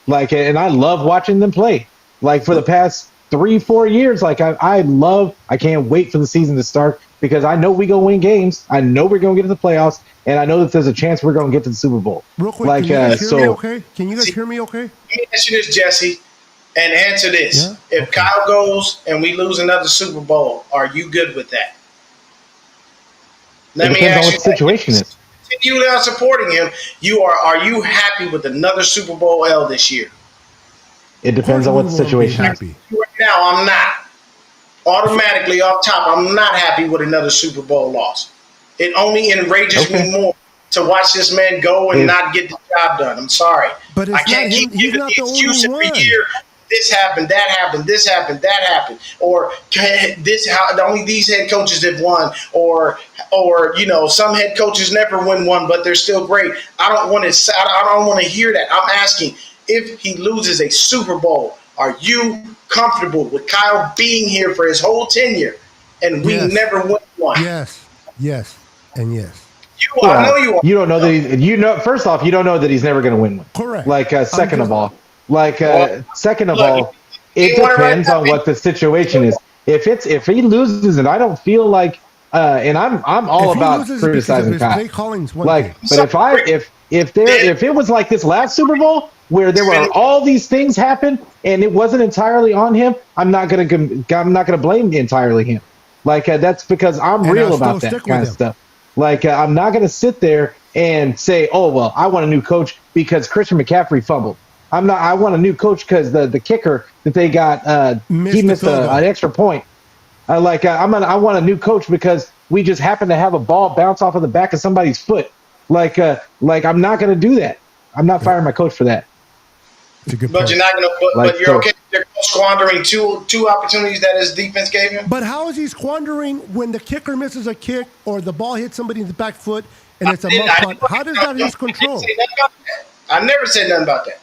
And I love watching them play. For the past 3-4 years, I can't wait for the season to start because I know we gonna win games. I know we're gonna get to the playoffs, and I know that there's a chance we're gonna get to the Super Bowl. Real quick, can you guys hear me okay? Can you guys hear me okay? Let me ask you this, Jesse, and answer this. Yeah? If Kyle goes and we lose another Super Bowl, are you good with that? It depends on what the situation is. Continue on supporting him. Are you happy with another Super Bowl L this year? It depends on what the situation is. Right now, I'm not. Automatically off top, I'm not happy with another Super Bowl loss. It only enrages me more to watch this man go and not get the job done. I'm sorry. But I can't keep giving the excuse every year. This happened, that happened, this happened, that happened, or only these head coaches have won, or some head coaches never win one, but they're still great. I don't want to hear that. I'm asking, if he loses a Super Bowl, are you comfortable with Kyle being here for his whole tenure and we never win one? Yes, and yes. I know you are. You don't know that first off, you don't know that he's never going to win one. Correct. Second of all, it depends on what the situation is. If he loses, and I don't feel like, and I'm all about criticizing Kyle. But if it was like this last Super Bowl where there were all these things happen and it wasn't entirely on him, I'm not gonna blame entirely him. That's because I'm real about that kind of stuff. I'm not gonna sit there and say, oh well, I want a new coach because Christian McCaffrey fumbled. I want a new coach because the kicker that they got he missed an extra point. I want a new coach because we just happen to have a ball bounce off of the back of somebody's foot. I'm not going to do that. I'm not firing my coach for that. But you're not going to. But you're okay. They're squandering two opportunities that his defense gave him. But how is he squandering when the kicker misses a kick or the ball hits somebody in the back foot and it's a muff punt? How does that lose control? I never said nothing about that.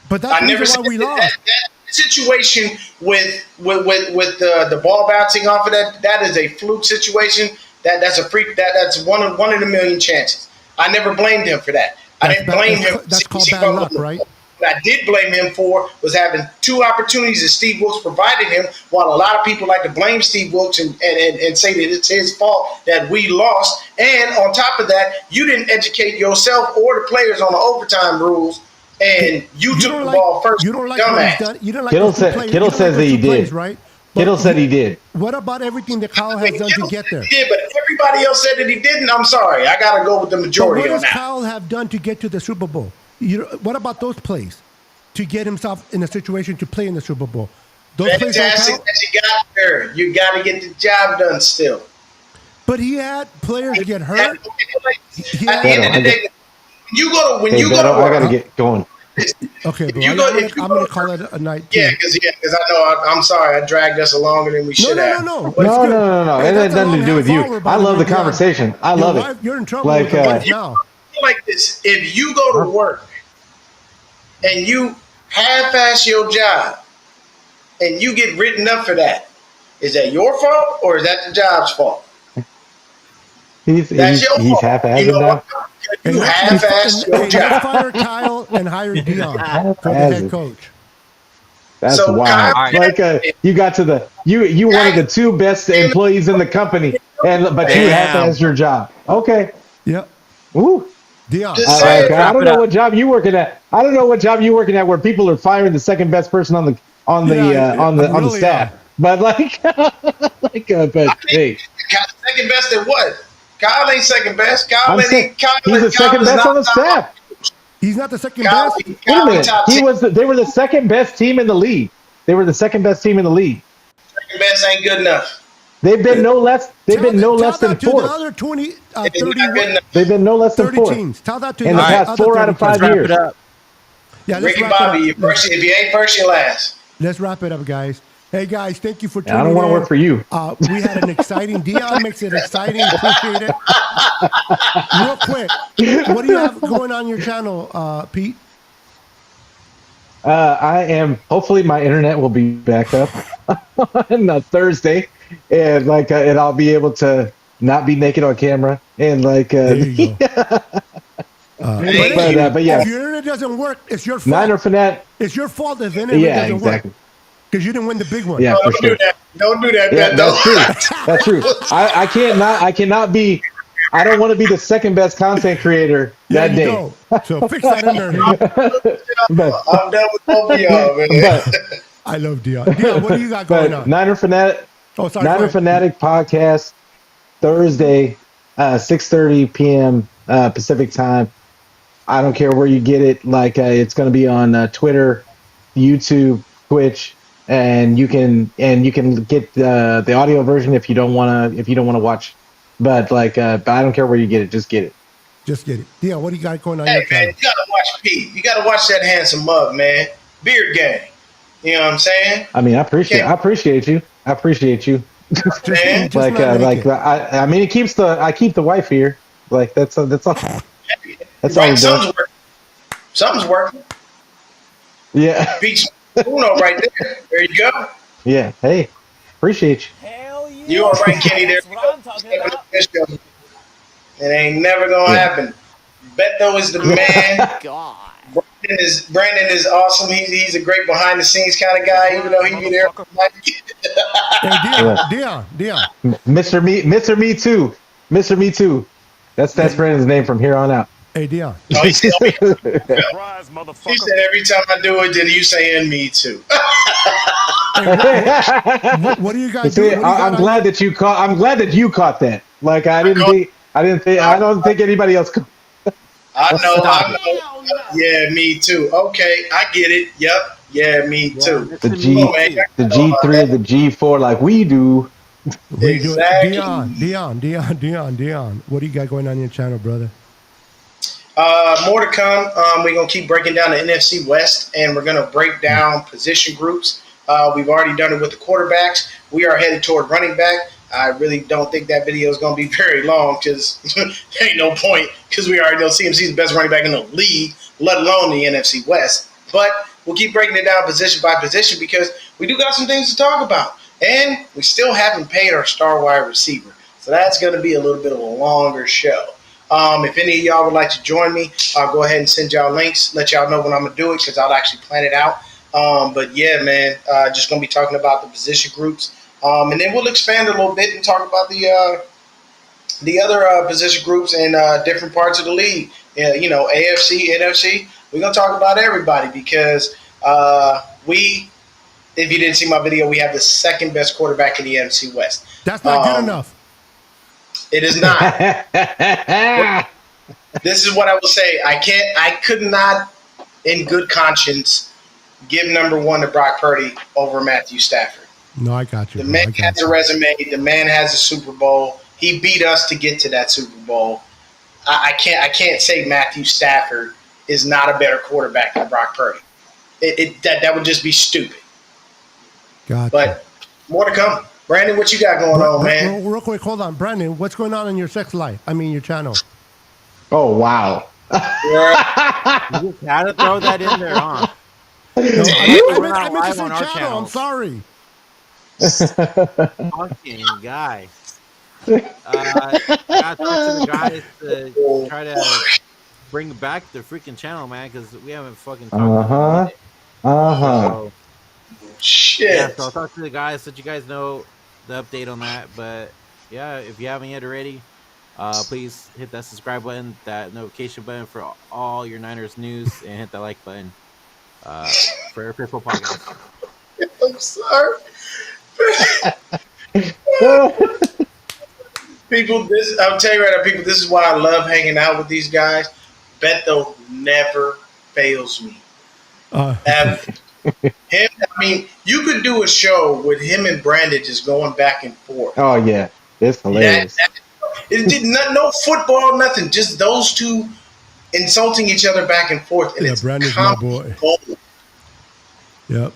But that's the reason why we lost. That situation with the ball bouncing off of that is a fluke situation. That's a freak. That's one of a million chances. I never blamed him for that. I didn't blame him. That's called bad luck, right? What I did blame him for was having two opportunities that Steve Wilkes provided him, while a lot of people like to blame Steve Wilkes and say that it's his fault that we lost. And on top of that, you didn't educate yourself or the players on the overtime rules, and you took the ball first. You don't like what he's done. You don't like Kittle says that he did. Right? Kittle said he did. What about everything that Kyle has done to get there? He did, but everybody else said that he didn't. I'm sorry. I got to go with the majority on that. What does Kyle have done to get to the Super Bowl? What about those plays to get himself in a situation to play in the Super Bowl? Those Fantastic that you got there. You got to get the job done still. But he had players get hurt. At the end of the day, when you go to I got to get going. Okay, bro. you I'm go- gonna, if you I'm go gonna to call work- it a night. Too. Yeah, because I know. I'm sorry. I dragged us longer than we should have. No. But It's No, good. no, no, no. Hey, It that's had a nothing to long do with half you. hour, by I the love way, the Dion. conversation. I Your love it. wife, you're in trouble Like, with the wife now. like this, if you go to work and you half-ass your job and you get written up for that, is that your fault or is that the job's fault? he's That's your he's fault. You half-assing know now. what? You half-ass your Let's job. fire Kyle and hire Dion for the head Half-assing. coach. That's So wild. Kyle, Like you got to the you one of the two best employees in the company, but you Damn. half-assed your job. Okay. Yep. Woo. Dion. Just saying. I don't know what job you working at. I don't know what job you working at where people are firing the second best person on the on the really staff. But like but hey, Kyle, second best at what? Kyle ain't second best. I'm saying he's the second best on the staff. He's not the second Kyle, best. Wait a Kyle minute. top He 10. was they were the second best team in the league. They were the second best team in the league. Second best ain't good enough. They've been no less Tell than that to the fourth. other 20, It's not good 31, enough. They've been no less than 30 fourth teams. Tell that to in the the past other 4 out of 5 30 teams. years. Wrap it up. Yeah, let's Ricky wrap it Bobby, up. if you ain't first, you last. Let's wrap it up, guys. Hey, guys, thank you for tuning I don't want to in. work for you. We had an exciting. Dion makes it exciting. Appreciate it. Real quick, what do you have going on your channel, Pete? I am. Hopefully, my internet will be back up on Thursday, and and I'll be able to not be naked on camera, and There you go. but yeah, If your internet doesn't work, it's your fault. Niner Fanatic. It's your fault if the internet Yeah, doesn't exactly. work. Because you didn't win the big one. Yeah, for Don't sure. do that. Don't do that, Yeah, Beto. that's true. That's true. I cannot be. I don't want to be the second best content creator Yeah, that you day. don't. So fix that internet. But I'm done with both of y'all, man. but I love Dion. Dion, what do you got going but on? Niner Fanatic. Oh, sorry. Niner go ahead. Fanatic podcast Thursday, 6:30 p.m. Pacific time. I don't care where you get it. It's going to be on Twitter, YouTube, Twitch, and you can get the audio version if you don't want to watch. But but I don't care where you get it. Just get it. Just get it. Dion, what do you got going on Hey, your man, channel? you gotta watch Pete. You gotta watch that handsome mug, man. Beard gang. You know what I'm saying? I mean, I appreciate you. I appreciate you. Man, Just not naked. I mean, I keep the wife here. That's all. That's all right, we're doing. something's working. Something's working. Yeah. Peach Uno right there. There you go. Yeah. Hey, appreciate you. Hell yeah. You all right, Kenny? There That's you what go. I'm talking about. It ain't never gonna happen. Beto is the man. God. Brandon is awesome. He's a great behind the scenes kind of guy, even though he be there. Hey, Dion. Mr. Me Too. Mr. Me Too. That's Brandon's name from here on out. Hey, Dion. Oh, he said every time I do it, then you saying me too. What do you guys See, do? I'm glad that you caught. I'm glad that you caught that. I don't think anybody else. I know. Yeah, me too. Okay, I get it. Yep. Yeah, me too. The G3, the G4, like we do. Exactly. Dion. What do you got going on your channel, brother? More to come. We're gonna keep breaking down the NFC West, and we're gonna break down position groups. We've already done it with the quarterbacks. We are headed toward running back. I really don't think that video is going to be very long because there ain't no point because we already know CMC's the best running back in the league, let alone the NFC West. But we'll keep breaking it down position by position because we do got some things to talk about. And we still haven't paid our star wide receiver. So that's going to be a little bit of a longer show. If any of y'all would like to join me, I'll go ahead and send y'all links, let y'all know when I'm going to do it because I'll actually plan it out. But yeah, man, just going to be talking about the position groups. And then we'll expand a little bit and talk about the other position groups in different parts of the league. You know, AFC, NFC. We're going to talk about everybody because if you didn't see my video, we have the second best quarterback in the NFC West. That's not good enough. It is not. This is what I will say. I could not, in good conscience, give number one to Brock Purdy over Matthew Stafford. No, I got you. The man has a resume. The man has a Super Bowl. He beat us to get to that Super Bowl. I can't say Matthew Stafford is not a better quarterback than Brock Purdy. That would just be stupid. Gotcha. But more to come. Brandon, what you got going on, man? Real quick, hold on. Brandon, what's going on in your sex life? I mean, your channel. Oh, wow. You just had to throw that in there, huh? No, I meant to say on our channel. I'm sorry. Fucking guy. Gotta talk to the guys to try to bring back the freaking channel, man, because we haven't fucking talked about it. So, Shit. yeah, so I'll talk to the guys, let you guys know the update on that. But yeah, if you haven't yet already, please hit that subscribe button, that notification button for all your Niners news, and hit that like button for Air Pitbull Podcast. I'm sorry. People, I'll tell you right now, people, this is why I love hanging out with these guys. Beto never fails me. Him, I mean, you could do a show with him and Brandon just going back and forth. Oh, yeah. It's hilarious. No football, nothing. Just those two insulting each other back and forth. And Yeah, it's Brandon's my boy. gold. Yep.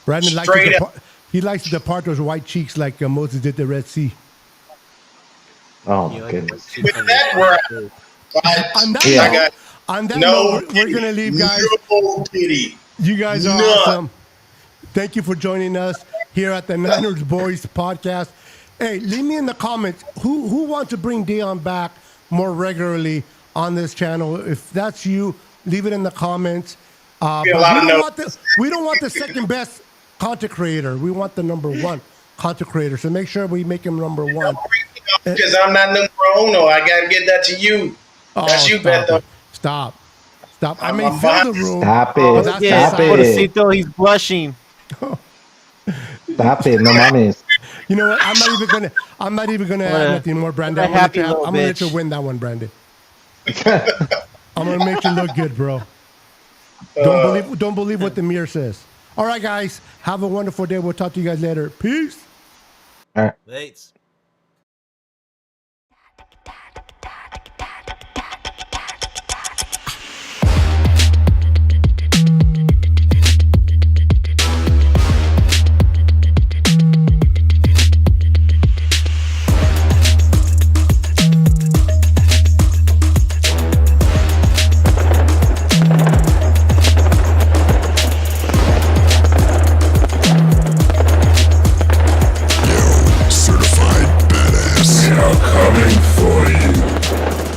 Brandon likes Straight to up. he likes to depart those white cheeks like Moses did the Red Sea. Oh, You my like goodness. With that, we're On that I note, got on that no note, we're gonna leave, guys. No pity. You guys are None. awesome. Thank you for joining us here at the Niners Boys podcast. Hey, leave me in the comments who wants to bring Dion back more regularly on this channel. If that's you, leave it in the comments. But we don't want the second best content creator. We want the number one content creator. So make sure we make him number one. Because I'm not number uno. I got to get that to you. That's you, Beto. Stop. I may I'm fill the behind. room. Stop but it. that's Yeah, Stop inside. it. Pobrecito, he's blushing. Stop it. No mames. You know what? I'm not even gonna add nothing more, Brandon. what a happy I'm little gonna let bitch. you win that one, Brandon. I'm gonna make you look good, bro. Don't believe what the mirror says. All right, guys. Have a wonderful day. We'll talk to you guys later. Peace. All right. Thanks. Certified badass. We are coming for you.